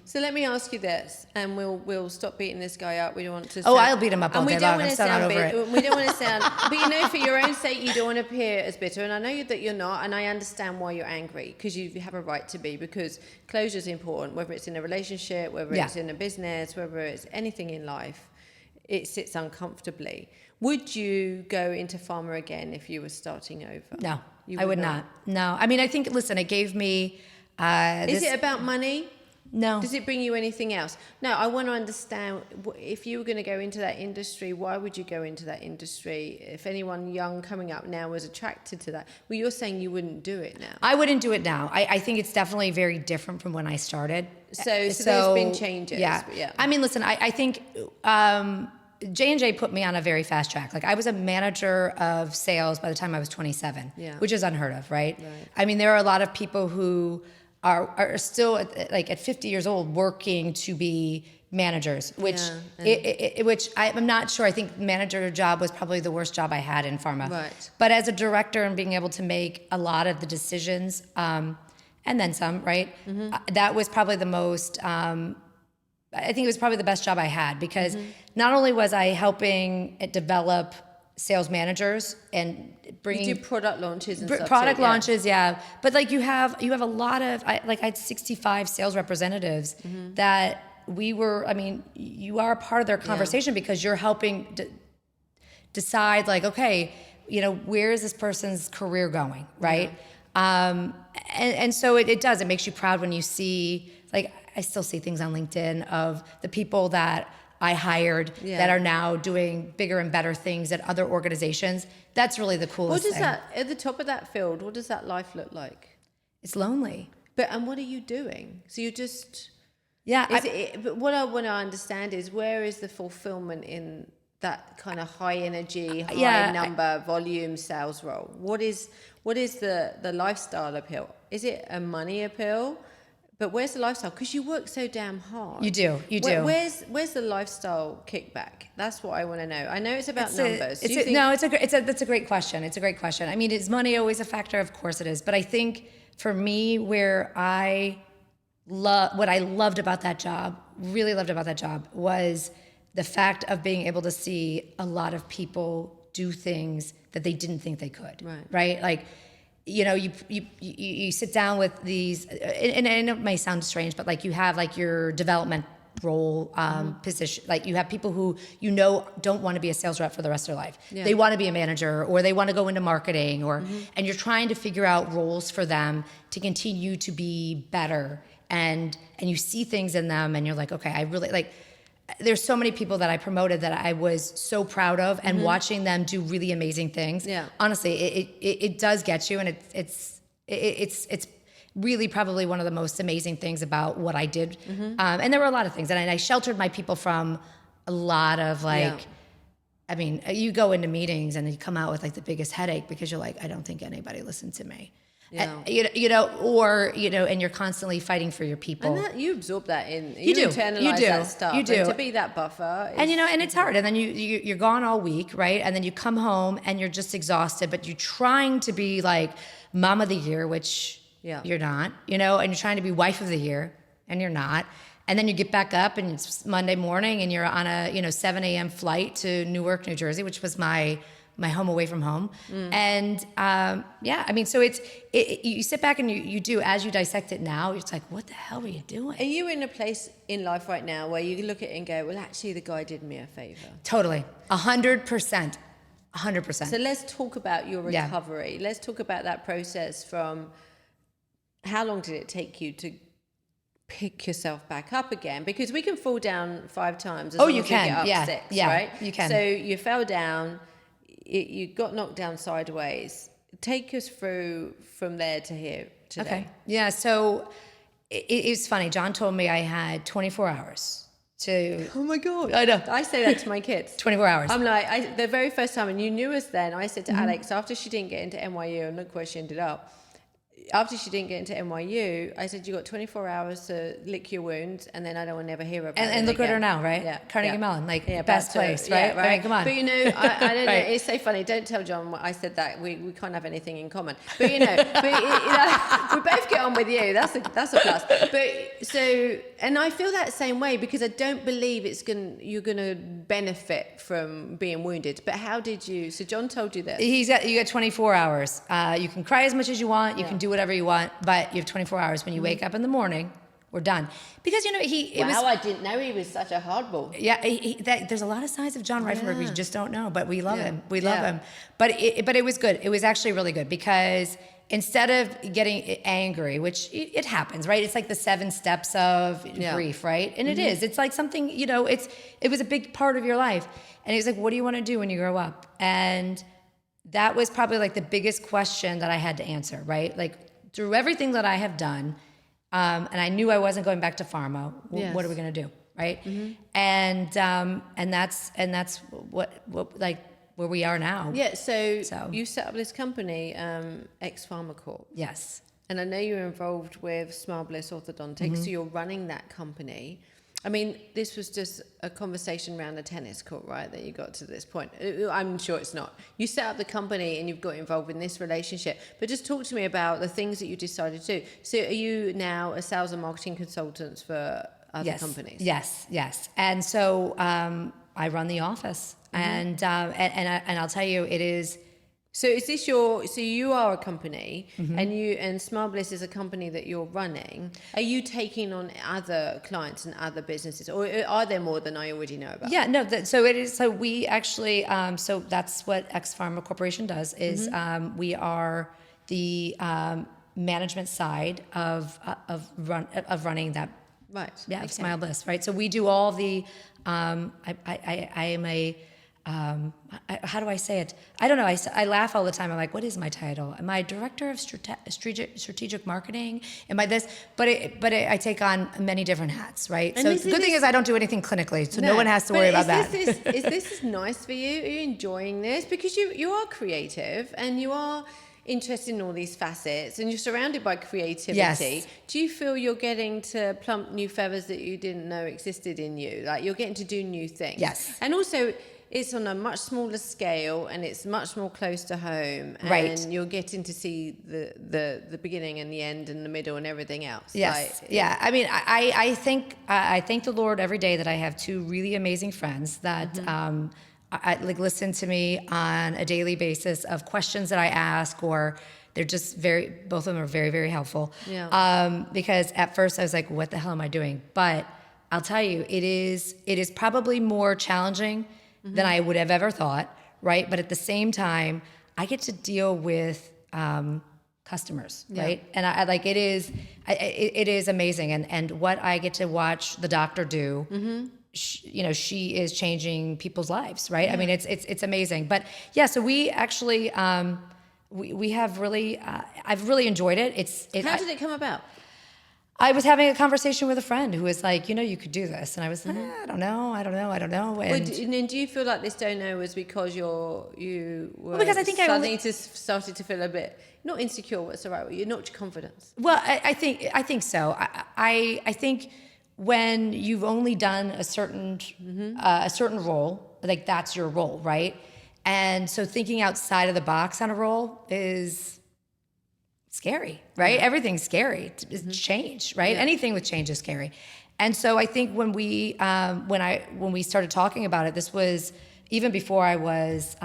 So let me ask you this, and we'll stop beating this guy up. We don't want to. Oh, I'll beat him up all day long. I'm still not over it. We don't want to sound, but you know, for your own sake, you don't want to appear as bitter. And I know that you're not, and I understand why you're angry, because you have a right to be, because closure is important, whether it's in a relationship, whether it's in a business, whether it's anything in life. It sits uncomfortably. Would you go into pharma again if you were starting over? No, I would not. No, I mean, I think, listen, it gave me. Is it about money? No. Does it bring you anything else? No, I want to understand, if you were going to go into that industry, why would you go into that industry? If anyone young coming up now was attracted to that, well, you're saying you wouldn't do it now. I wouldn't do it now. I think it's definitely very different from when I started. So there's been changes. Yeah. I mean, listen, I think J&J put me on a very fast track. Like, I was a manager of sales by the time I was 27, which is unheard of, right? I mean, there are a lot of people who are still at 50 years old working to be managers, which which I'm not sure. I think manager job was probably the worst job I had in pharma. Right. But as a director and being able to make a lot of the decisions, and then some, right? That was probably the most. I think it was probably the best job I had, because not only was I helping develop sales managers and bringing you do product launches and stuff product too, launches, but like you have a lot of I had 65 sales representatives that we were. I mean, you are a part of their conversation because you're helping decide, like, okay, you know, where is this person's career going, right? And so it does. It makes you proud when you see, like, I still see things on LinkedIn of the people that I hired that are now doing bigger and better things at other organizations. That's really the coolest thing. At the top of that field, what does that life look like? It's lonely. And what are you doing? So you're just... Yeah. But what I want to understand is, where is the fulfillment in that kind of high energy, high number, volume sales role? What is the lifestyle appeal? Is it a money appeal? But where's the lifestyle? Because you work so damn hard. You do. Where's the lifestyle kickback? That's what I want to know. I know it's about numbers. That's a great question. It's a great question. I mean, is money always a factor? Of course it is. But I think for me, what I loved about that job, really loved about that job, was the fact of being able to see a lot of people do things that they didn't think they could. Right? Like, you know, you sit down with these, and it may sound strange, but like, you have like your development role position. Like, you have people who, you know, don't want to be a sales rep for the rest of their life. They want to be a manager, or they want to go into marketing, or and you're trying to figure out roles for them to continue to be better. And you see things in them, and you're like, okay, I really like. There's so many people that I promoted that I was so proud of, and watching them do really amazing things. Honestly, it does get you, and it's really probably one of the most amazing things about what I did. And there were a lot of things, and I sheltered my people from a lot of like. I mean, you go into meetings and you come out with like the biggest headache because you're like, I don't think anybody listened to me. You know, and you're constantly fighting for your people. And you absorb that in. You internalize that stuff. You do. And to be that buffer. And and it's hard. And then you're gone all week, right? And then you come home and you're just exhausted, but you're trying to be like mom of the year, which you're not, and you're trying to be wife of the year, and you're not. And then you get back up, and it's Monday morning, and you're on a 7 a.m. flight to Newark, New Jersey, which was my home away from home. And I mean, so you sit back and you do, as you dissect it now, it's like, what the hell were you doing? Are you in a place in life right now where you look at it and go, well, actually the guy did me a favor? Totally. 100%. 100%. So let's talk about your recovery. Let's talk about that process from how long did it take you to pick yourself back up again? Because we can fall down 5 times as long as we get up 6, right? You can. So you fell down, you got knocked down sideways. Take us through from there to here today. Okay. Yeah. So it's funny. John told me I had 24 hours to. Oh my God. I know. I say that to my kids. 24 hours. I'm like, the very first time, and you knew us then, I said to Alex, after she didn't get into NYU, and look where she ended up, after she didn't get into NYU, I said, you got 24 hours to lick your wounds, and then I don't want to ever hear about it And look again. at her now, right? Yeah. Carnegie Mellon, like Yeah, best place, right? Yeah, right. I mean, come on. But you know, I don't Right. know. It's so funny. Don't tell John I said that. We can't have anything in common. But you know, we both get on with you. That's a plus. But so, and I feel that same way because I don't believe you're gonna benefit from being wounded. But how did you? So John told you this. You got 24 hours. You can cry as much as you want. You can do whatever you want, but you have 24 hours. When you wake up in the morning, we're done. Because, you know, I didn't know he was such a hardball. Yeah, there's a lot of sides of John Rifenburg we just don't know, but we love him. We love him. But it was good. It was actually really good because instead of getting angry, which it happens, right? It's like the 7 steps of grief, right? And it is. It's like something, you know, it was a big part of your life. And he's like, what do you want to do when you grow up? And that was probably like the biggest question that I had to answer, right? Like through everything that I have done, and I knew I wasn't going back to pharma. What are we going to do, right? Mm-hmm. And that's what like where we are now. Yeah. So you set up this company, Ex Pharma Corp. Yes. And I know you're involved with Smile Bliss Orthodontics, so you're running that company. I mean, this was just a conversation around a tennis court, right, that you got to this point. I'm sure it's not. You set up the company and you've got involved in this relationship. But just talk to me about the things that you decided to do. So are you now a sales and marketing consultant for other companies? Yes. And so I run the office. And I'll tell you, it is... So is this so you are a company and Smile Bliss is a company that you're running. Are you taking on other clients and other businesses, or are there more than I already know about? Yeah, no, so it is, so we actually, so that's what Ex Pharma Corporation does is we are the management side of running that. Right. Yeah, okay. Smile Bliss, right? So we do all the, I am a, how do I say it? I don't know. I laugh all the time. I'm like, what is my title? Am I director of strategic marketing? Am I this? But I take on many different hats, right? And so the good thing is I don't do anything clinically, so no one has to worry about that. Is this nice for you? Are you enjoying this? Because you are creative and you are interested in all these facets and you're surrounded by creativity. Yes. Do you feel you're getting to plump new feathers that you didn't know existed in you? Like you're getting to do new things. Yes. And also it's on a much smaller scale and it's much more close to home. And right. you're getting to see the beginning and the end and the middle and everything else. Yes. Yeah. I mean, I thank the Lord every day that I have 2 really amazing friends that I like listen to me on a daily basis of questions that I ask, or they're just both of them are very, very helpful. Yeah. Because at first I was like, what the hell am I doing? But I'll tell you, it is probably more challenging than I would have ever thought, right? But at the same time, I get to deal with customers, right? And I like it is amazing, and what I get to watch the doctor do. She is changing people's lives, right? I mean, it's amazing. But yeah, so we actually we have really I've really enjoyed it. How did it come about? I was having a conversation with a friend who was like, you could do this. And I was like, I don't know. And do you feel like this don't know was because you were because I think started to feel a bit, not insecure, what's the right word? You're not confidence. Well, I think so. I think when you've only done a certain role, like that's your role, right? And so thinking outside of the box on a role is scary, right? Everything's scary. It's change, right? Anything with change is scary. And so I think when we started talking about it, this was even before I was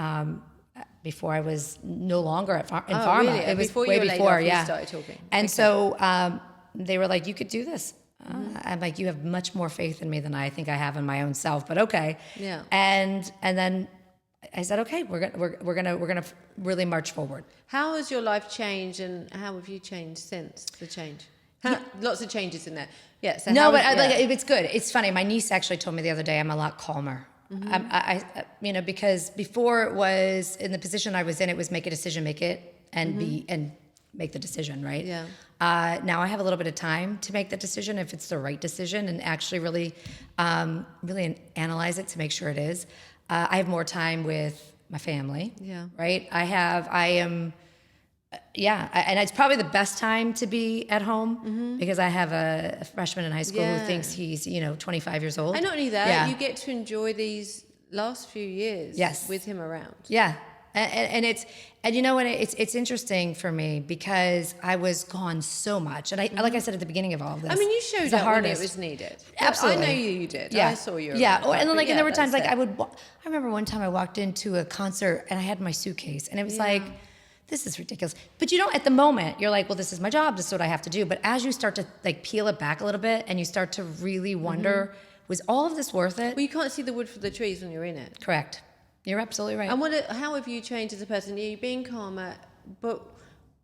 no longer in pharma. Really? It was before way you were before, laid off, you started talking. And so they were like, you could do this. I'm like, you have much more faith in me than I think I have in my own self, but okay. Yeah. And then I said, okay, we're gonna really march forward. How has your life changed, and how have you changed since the change? Lots of changes in there. Yeah. So it's good. It's funny. My niece actually told me the other day I'm a lot calmer. Because before it was in the position I was in, it was make a decision, make it, and make the decision, right? Yeah. Now I have a little bit of time to make the decision if it's the right decision, and actually really analyze it to make sure it is. I have more time with my family. Yeah. Right. And it's probably the best time to be at home because I have a freshman in high school who thinks he's, 25 years old. And not only that, you get to enjoy these last few years with him around. Yeah. And you know what, it's interesting for me because I was gone so much. And like I said at the beginning of all of this. I mean, you showed up when it was needed. Absolutely. I know you did. Yeah. I saw you. Yeah. And then there were times I remember one time I walked into a concert and I had my suitcase and it was like, this is ridiculous. But at the moment, you're like, well, this is my job. This is what I have to do. But as you start to peel it back a little bit and you start to really wonder, was all of this worth it? Well, you can't see the wood for the trees when you're in it. Correct. You're absolutely right. And how have you changed as a person? You're being calmer, but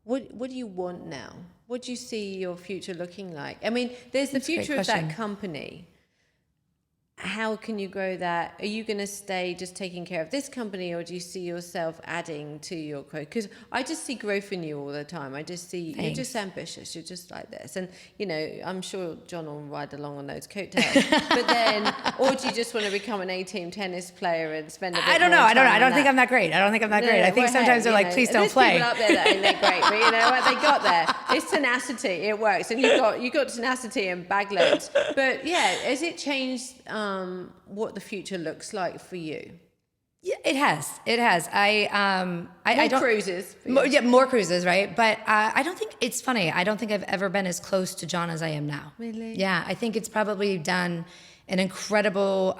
what do you want now? What do you see your future looking like? I mean, there's the future of that company. How can you grow that? Are you going to stay just taking care of this company, or do you see yourself adding to your growth? Because I just see growth in you all the time. I just see you're just ambitious. You're just like this, and I'm sure John will ride along on those coattails. But then, or do you just want to become an A-team tennis player and spend a bit I don't know. I don't think I'm that great. I think sometimes they're like, please don't play. There's people up there that ain't that great, but you know what they got there? It's tenacity. It works, and you got tenacity and bag loads. But has it changed? What the future looks like for you? Yeah, it has. I don't cruises. More cruises, right? But I don't think it's funny. I don't think I've ever been as close to John as I am now. Really? Yeah, I think it's probably done an incredible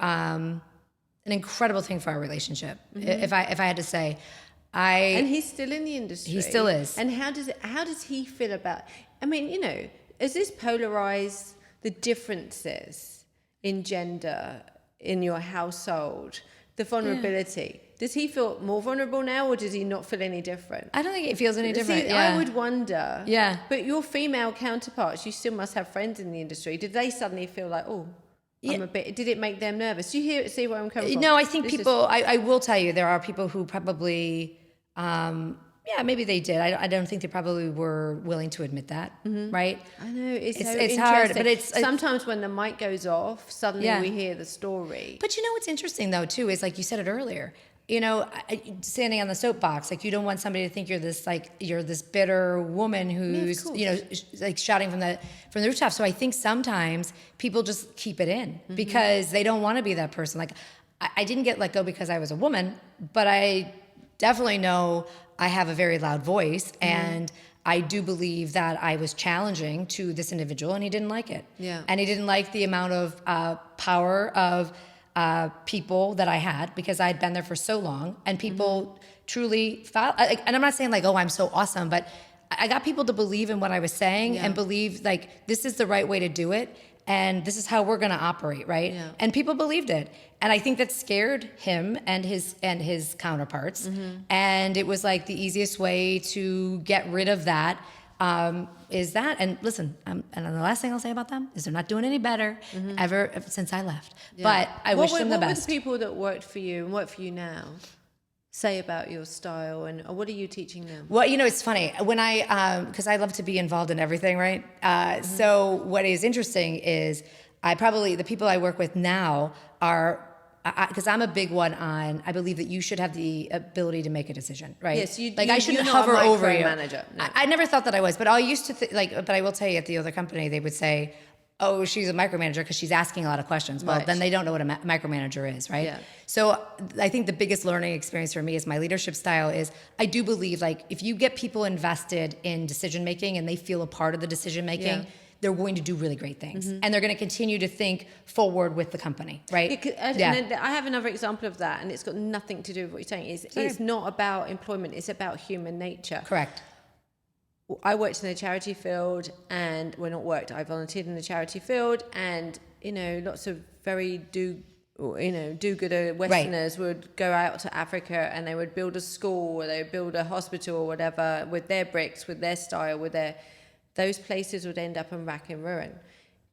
thing for our relationship. If I had to say, and he's still in the industry. He still is. And how does he feel about? I mean, is this polarized the differences in gender in your household, the vulnerability? Does he feel more vulnerable now, or does he not feel any different? I don't think it feels any different. I would wonder. Yeah. But your female counterparts, you still must have friends in the industry. Did they suddenly feel like, I'm a bit? Did it make them nervous? Do you see where I'm coming from? No, I think I will tell you, there are people who probably. Maybe they did. I don't think they probably were willing to admit that, right? I know, it's hard, but it's sometimes when the mic goes off, suddenly we hear the story. But what's interesting though too is, like you said it earlier, standing on the soapbox, like you don't want somebody to think you're this bitter woman who's like shouting from the rooftop. So I think sometimes people just keep it in because they don't want to be that person. Like I didn't get let go because I was a woman, but I definitely know I have a very loud voice, and I do believe that I was challenging to this individual, and he didn't like it. Yeah. And he didn't like the amount of power of people that I had, because I'd been there for so long, and people truly felt, and I'm not saying like, oh, I'm so awesome, but I got people to believe in what I was saying and believe like this is the right way to do it. And this is how we're going to operate, right? Yeah. And people believed it, and I think that scared him and his counterparts. And it was like the easiest way to get rid of that is that. And listen, and the last thing I'll say about them is they're not doing any better ever since I left. Yeah. But I wish them the best. What were the people that worked for you and work for you now say about your style, and what are you teaching them? Well, it's funny when because I love to be involved in everything, right? So what is interesting is the people I work with now are, because I'm a big one on, I believe that you should have the ability to make a decision, right? Yes, I shouldn't hover over you. Manager. No. I never thought that I was, but I used to but I will tell you, at the other company, they would say, oh, she's a micromanager because she's asking a lot of questions. Well, then they don't know what a micromanager is, right? Yeah. So I think the biggest learning experience for me is my leadership style is, I do believe like if you get people invested in decision making and they feel a part of the decision making, they're going to do really great things. And they're going to continue to think forward with the company, right? And I have another example of that, and it's got nothing to do with what you're saying. It's not about employment, it's about human nature. Correct. I worked in the charity field, and I volunteered in the charity field, and lots of very do-gooder Westerners would go out to Africa, and they would build a school, or they would build a hospital, or whatever, with their bricks, with their style, those places would end up in rack and ruin.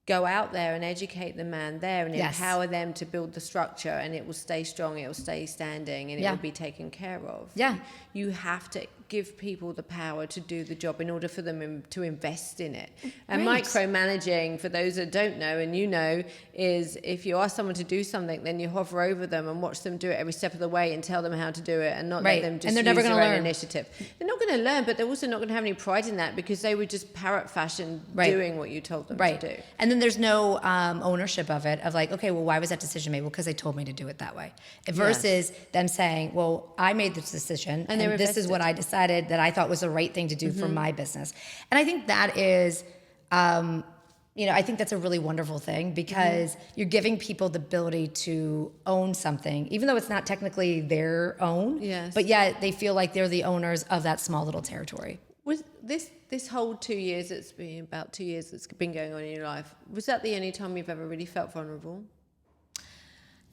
go out there and educate the man there and Yes. empower them to build the structure, and it will stay strong, it will stay standing, and it will be taken care of. Yeah. You have to give people the power to do the job in order for them to invest in it. And Right. micromanaging, for those that don't know, and you know, is if you ask someone to do something, then you hover over them and watch them do it every step of the way and tell them how to do it, and not Right. let them just And they're use never their gonna own learn. initiative. They're not going to learn, but they're also not going to have any pride in that, because they would just parrot fashion Right. doing what you told them Right. to do. And then there's no ownership of it, of like, okay, well, why was that decision made? Well, because they told me to do it that way. Versus them saying, well, I made this decision, and they're this is invested. what I decided that I thought was the right thing to do for my business. And I think that is, I think that's a really wonderful thing, because you're giving people the ability to own something, even though it's not technically their own, Yes. but yet they feel like they're the owners of that small little territory. Was this whole 2 years, it's been about 2 years that's been going on in your life, was that the only time you've ever really felt vulnerable?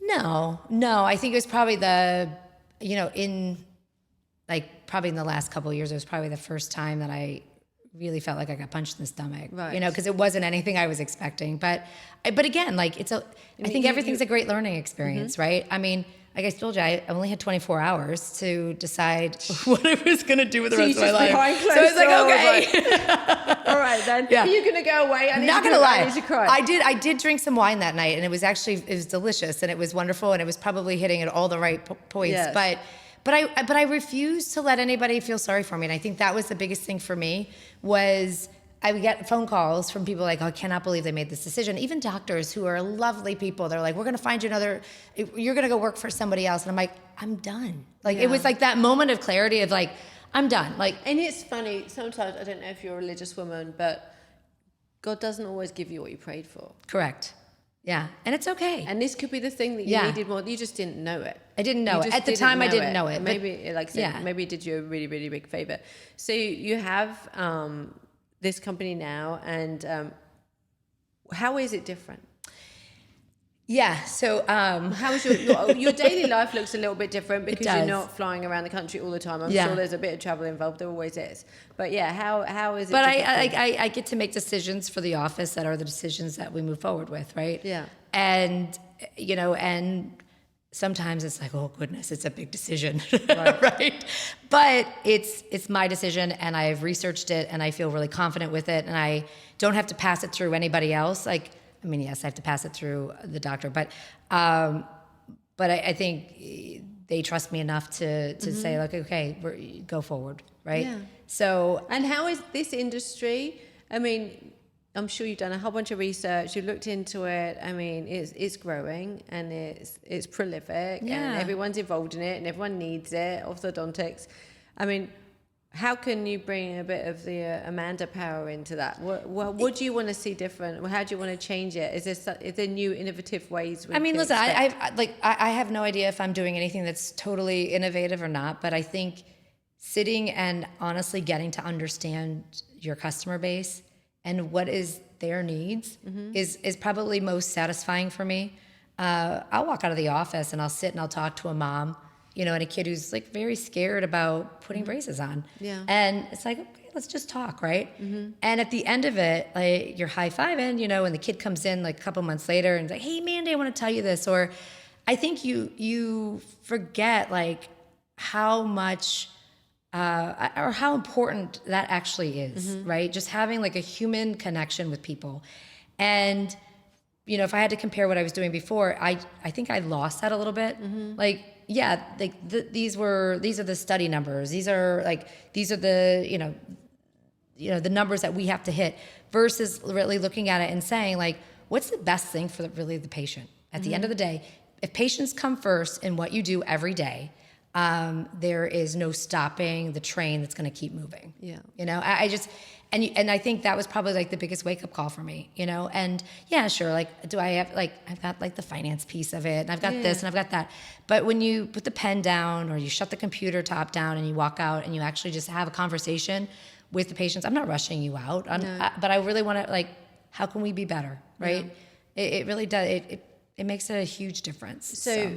No, I think it was probably probably in the last couple of years, it was probably the first time that I really felt like I got punched in the stomach, Right. because it wasn't anything I was expecting. But again, I think everything's a great learning experience, right? I mean, like I told you, I only had 24 hours to decide what I was going to do with the rest of my life. So I was like, okay. All right, then. Yeah. Are you going to go away? I'm not going to lie. I need to cry. I did drink some wine that night, and it was delicious, and it was wonderful, and it was probably hitting at all the right points. Yes. But I refused to let anybody feel sorry for me. And I think that was the biggest thing for me, was I would get phone calls from people like, oh, I cannot believe they made this decision. Even doctors who are lovely people, they're like, we're going to find you you're going to go work for somebody else. And I'm like, I'm done. It was like that moment of clarity of like, I'm done. And it's funny, sometimes, I don't know if you're a religious woman, but God doesn't always give you what you prayed for. Correct. Yeah. And it's okay. And this could be the thing that you needed more. You just didn't know it. I didn't know it. At the time, I didn't know it. Maybe, like I said, maybe it did you a really, really big favor. So you have this company now, and how is it different? Yeah. So how is your daily life looks a little bit different, because you're does. not flying around the country all the time. I'm Yeah. sure there's a bit of travel involved. There always is. But yeah, how is it? But different? I get to make decisions for the office that are the decisions that we move forward with, right? Yeah. And and sometimes it's like, oh goodness, it's a big decision, right? But it's my decision, and I've researched it, and I feel really confident with it, and I don't have to pass it through anybody else. Yes, I have to pass it through the doctor, but I think they trust me enough to say like, okay, go forward, right? Yeah. So, and how is this industry? I mean, I'm sure you've done a whole bunch of research. You've looked into it. I mean, it's growing, and it's prolific, and everyone's involved in it, and everyone needs it. Orthodontics. I mean, how can you bring a bit of the Amanda power into that? What do you want to see different? How do you want to change it? Is there new innovative ways? Listen, I have no idea if I'm doing anything that's totally innovative or not, but I think sitting and honestly getting to understand your customer base and what is their needs is probably most satisfying for me. I'll walk out of the office and I'll sit and I'll talk to a mom, and a kid who's like very scared about putting braces on. Yeah. And it's like, okay, let's just talk, right? And at the end of it, like, you're high-fiving, and the kid comes in like a couple months later and is like, hey, Mandy, I want to tell you this. Or I think you forget like how much or how important that actually is, right? Just having like a human connection with people. And, if I had to compare what I was doing before, I think I lost that a little bit. These are the study numbers. These are the, the numbers that we have to hit, versus really looking at it and saying like, what's the best thing for the patient? At the end of the day, if patients come first in what you do every day, there is no stopping the train that's going to keep moving. Yeah. I just, and I think that was probably like the biggest wake up call for me, and yeah, sure. Like, I've got like the finance piece of it, and I've got this and I've got that. But when you put the pen down, or you shut the computer top down and you walk out and you actually just have a conversation with the patients, I'm not rushing you out, but I really want to, like, how can we be better? Right. Yeah. It really does. It makes a huge difference. So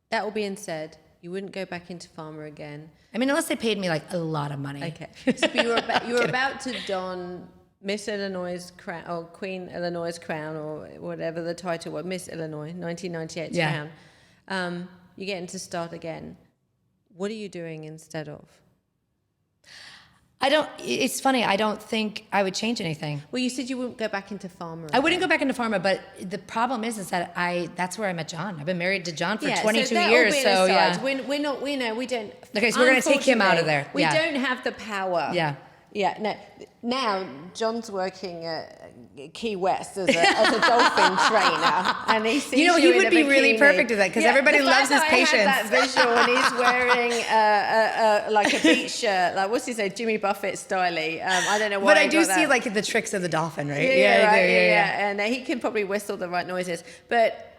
that all being said, you wouldn't go back into pharma again. Unless they paid me like a lot of money. Okay. So you were about to don Miss Illinois crown or Queen Illinois crown or whatever the title was, Miss Illinois 1998 crown. You get to start again. What are you doing instead of? It's funny, I don't think I would change anything. Well, you said you wouldn't go back into pharma. I wouldn't go back into pharma, but the problem is that that's where I met John. I've been married to John for 22 years. So yeah. We're not, we don't. Okay, so we're going to take him out of there. We don't have the power. Yeah. Yeah, no. Now, John's working at Key West as a dolphin trainer. And he sees he would be really perfect at that because everybody loves his patience. I had that visual and he's wearing like a beach shirt, like what's he say, Jimmy Buffett styley. I don't know why. But I do see like the tricks of the dolphin, right? Yeah. And he can probably whistle the right noises. But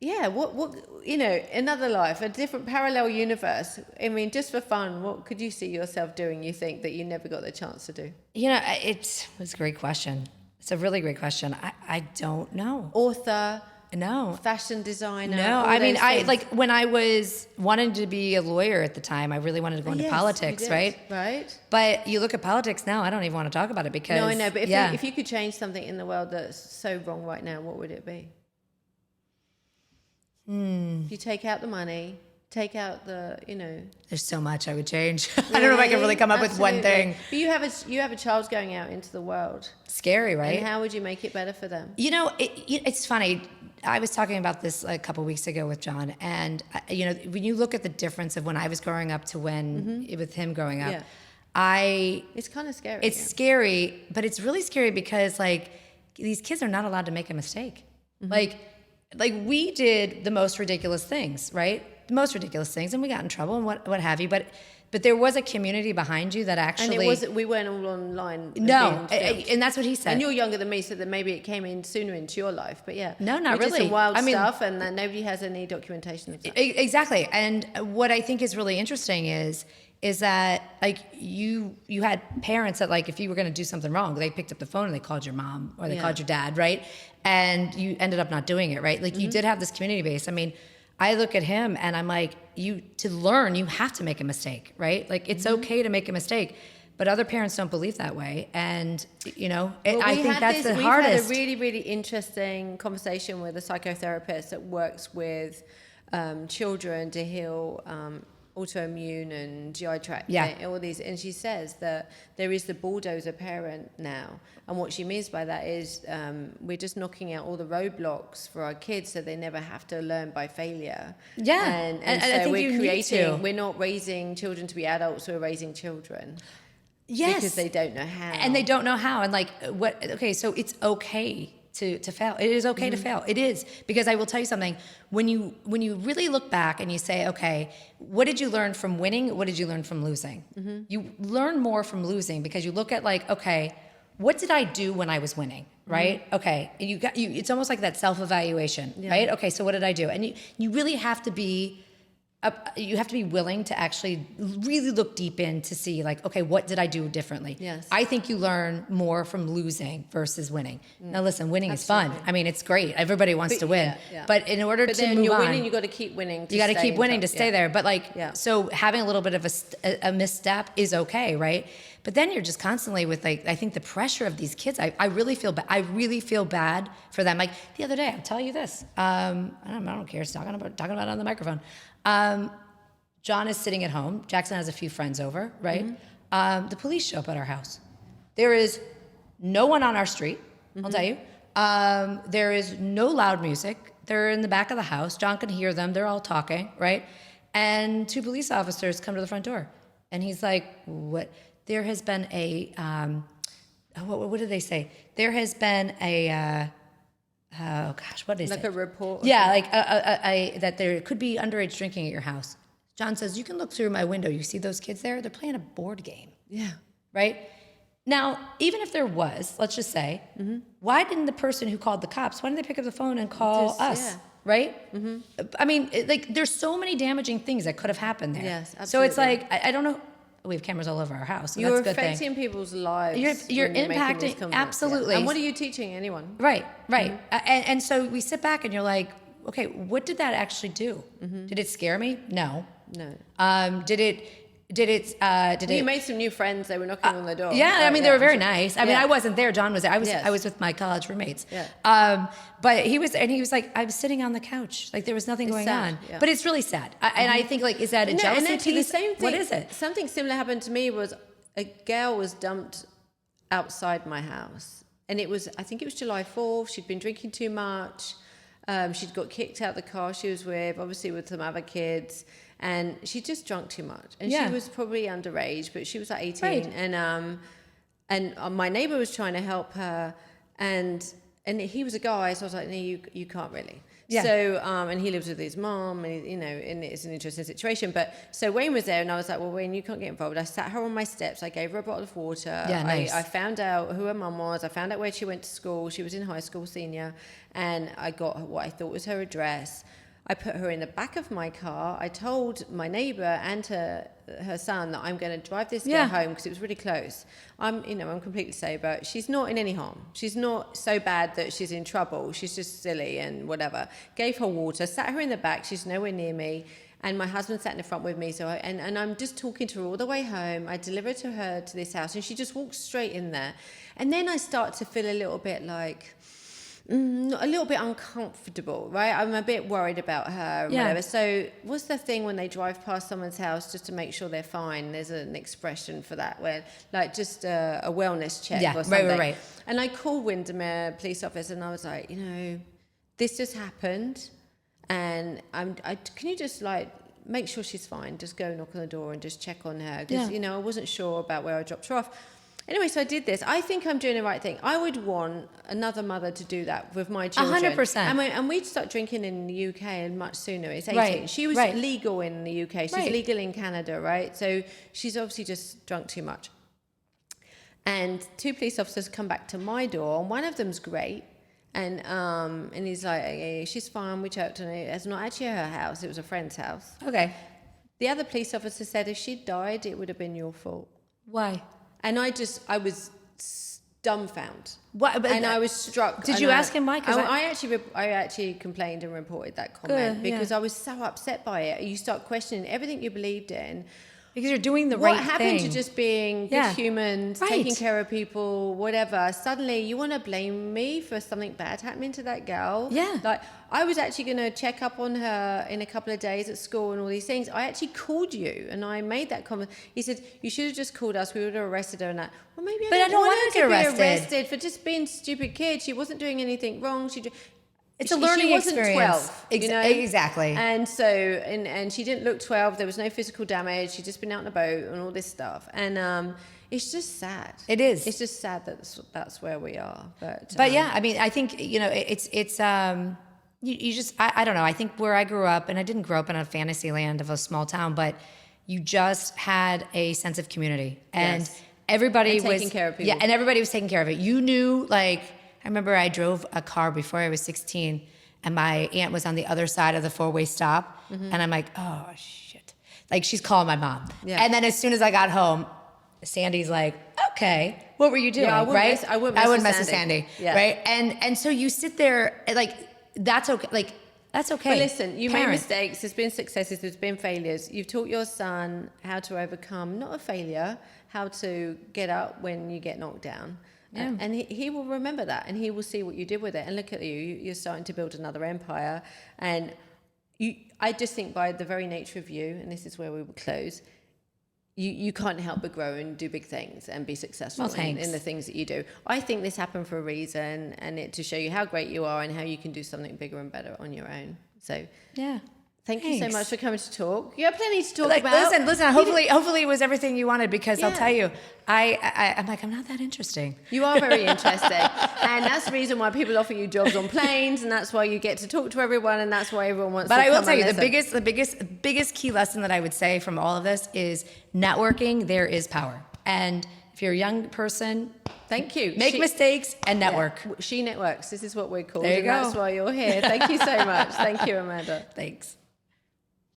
yeah, what another life, a different parallel universe. I mean, just for fun, what could you see yourself doing, you think, that you never got the chance to do? It was a great question. It's a really great question. I don't know. Author. No. Fashion designer. No, I mean, when I was wanting to be a lawyer at the time, I really wanted to go into politics, right? Right. But you look at politics now, I don't even want to talk about it because... No, I know, but if you could change something in the world that's so wrong right now, what would it be? If you take out the money, take out the, There's so much I would change. I don't know if I can really come up with one thing. But you have a child going out into the world. Scary, right? And how would you make it better for them? It's funny. I was talking about this a couple weeks ago with John, and when you look at the difference of when I was growing up to when with him growing up, it's kind of scary. It's scary, but it's really scary because these kids are not allowed to make a mistake. Like we did the most ridiculous things, right? The most ridiculous things, and we got in trouble and what have you. But there was a community behind you that actually... And we weren't all online. No, and that's what he said. And you're younger than me, so that maybe it came in sooner into your life. But yeah. No, not we really. did some wild stuff, and nobody has any documentation of that. Exactly. And what I think is really interesting is that you had parents that if you were going to do something wrong, they picked up the phone and they called your mom or they called your dad, right? And you ended up not doing it, right? You did have this community base. I mean, I look at him and I'm like, to learn, you have to make a mistake, right? It's okay to make a mistake, but other parents don't believe that way. And, I think that's the hardest. We had a really, really interesting conversation with a psychotherapist that works with children to heal autoimmune and GI tract, all these, and she says that there is the bulldozer parent now, and what she means by that is we're just knocking out all the roadblocks for our kids so they never have to learn by failure. And so I think we're not raising children to be adults, we're raising children. Yes, because they don't know how, and they don't know how, and so it's okay to fail. It is okay to fail. It is, because I will tell you something. When you really look back and you say, okay, what did you learn from winning? What did you learn from losing? You learn more from losing because you look at okay, what did I do when I was winning? Right? Okay, and it's almost like that self-evaluation, right? Okay, so what did I do? And you really have to be. You have to be willing to actually really look deep in to see okay, what did I do differently? Yes. I think you learn more from losing versus winning. Now listen, winning is fun. I mean, it's great. Everybody wants to win. But in order to move on, winning, you got to keep winning. You got to keep winning to stay there. But so having a little bit of a misstep is okay, right? But then you're just constantly with I think the pressure of these kids. I really feel bad. I really feel bad for them. The other day, I'll tell you this. I don't care. It's talking about it on the microphone. John is sitting at home. Jackson has a few friends over, right? The police show up at our house. There is no one on our street, I'll tell you. There is no loud music. They're in the back of the house. John can hear them. They're all talking, right? And 2 police officers come to the front door. And he's like, what? There has been what did they say? There has been what is it? Like a report? Yeah, that there could be underage drinking at your house. John says, you can look through my window. You see those kids there? They're playing a board game. Yeah. Right? Now, even if there was, let's just say, why didn't the person who called the cops, why didn't they pick up the phone and call us? Yeah. Right? I mean, there's so many damaging things that could have happened there. Yes, absolutely. So it's I don't know. We have cameras all over our house. So you're that's a good affecting people's lives. You're impacting, absolutely. Yeah. And what are you teaching anyone? Right. And so we sit back and you're like, okay, what did that actually do? Did it scare me? No. No. Did Did it? You made some new friends. They were knocking on the door. Yeah, I mean, they were very nice. I mean, I wasn't there. John was there. Yes. I was with my college roommates. Yeah. But he was like, I was sitting on the couch. Like, there was nothing going sad, on. yeah. But it's really sad. And I think, like, is that a jealousy? And actually, piece? the same thing. What is it? Something similar happened to me. Was a girl was dumped outside my house, and I think it was July 4th. She'd been drinking too much. She'd got kicked out of the car she was with, obviously with some other kids, and she just drunk too much. And she was probably underage, but she was like 18. Right. And my neighbor was trying to help her, and he was a guy, so I was like, no, you can't really. Yeah. So, and he lives with his mom, and and it's an interesting situation. But so Wayne was there, and I was like, well, Wayne, you can't get involved. I sat her on my steps. I gave her a bottle of water. Yeah, nice. I found out who her mum was. I found out where she went to school. She was in high school, senior, and I got what I thought was her address. I put her in the back of my car. I told my neighbor and her son that I'm going to drive this girl home because it was really close. I'm completely sober. She's not in any harm. She's not so bad that she's in trouble. She's just silly and whatever. Gave her water, sat her in the back. She's nowhere near me. And my husband sat in the front with me. So and I'm just talking to her all the way home. I delivered her to this house, and she just walked straight in there. And then I start to feel a little bit like, a little bit uncomfortable, right? I'm a bit worried about her and whatever. So what's the thing when they drive past someone's house just to make sure they're fine? There's an expression for that where, like, just a wellness check or something. Right. And I called Windermere police office, and I was like, this just happened, and can you just, like, make sure she's fine? Just go knock on the door and just check on her. Because, I wasn't sure about where I dropped her off. Anyway, so I did this. I think I'm doing the right thing. I would want another mother to do that with my children. 100%. And we'd start drinking in the UK and much sooner. It's 18. Right. She was legal in the UK. She's legal in Canada, right? So she's obviously just drunk too much. And 2 police officers come back to my door, and one of them's great. And he's like, hey, she's fine. We checked on it. It's not actually her house. It was a friend's house. Okay. The other police officer said if she'd died, it would have been your fault. Why? And I was dumbfounded. What? But and I was struck. Did you ask him why? I actually complained and reported that comment because I was so upset by it. You start questioning everything you believed in. Because you're doing the right thing. What happened to just being good humans, taking care of people, whatever? Suddenly you want to blame me for something bad happening to that girl? Yeah. Like, I was actually going to check up on her in a couple of days at school and all these things. I actually called you and I made that comment. He said, you should have just called us. We would have arrested her and that. Well, maybe I don't want her to be arrested for just being a stupid kid. She wasn't doing anything wrong. It's a learning experience. 12, Exactly. And so, and she didn't look 12. There was no physical damage. She'd just been out on a boat and all this stuff. And it's just sad. It is. It's just sad that that's where we are. But yeah, I mean, I think, it's you just, I don't know. I think where I grew up, and I didn't grow up in a fantasy land of a small town, but you just had a sense of community. And everybody was taking care of people. Yeah, and everybody was taking care of it. You knew, like, I remember I drove a car before I was 16, and my aunt was on the other side of the 4-way stop, and I'm like, oh, shit. Like, she's calling my mom. Yeah. And then as soon as I got home, Sandy's like, okay, what were you doing, I wouldn't mess with Sandy, right? And so you sit there, like, that's okay. Like, that's okay. But listen, you made mistakes. There's been successes. There's been failures. You've taught your son how to overcome, not a failure, how to get up when you get knocked down. Yeah. And he will remember that, and he will see what you did with it. And look at you, you're starting to build another empire. And I just think by the very nature of you, and this is where we will close, you can't help but grow and do big things and be successful in the things that you do. I think this happened for a reason, and to show you how great you are and how you can do something bigger and better on your own. So yeah. Thank you so much for coming to talk. You have plenty to talk about. Listen. Hopefully it was everything you wanted, because I'll tell you, I'm like, I'm not that interesting. You are very interesting, and that's the reason why people offer you jobs on planes, and that's why you get to talk to everyone, and that's why everyone wants. But I will tell you, the biggest key lesson that I would say from all of this is networking. There is power, and if you're a young person, thank you. Make mistakes and network. She networks. This is what we're called. There you go. That's why you're here. Thank you so much. Thank you, Amanda. Thanks.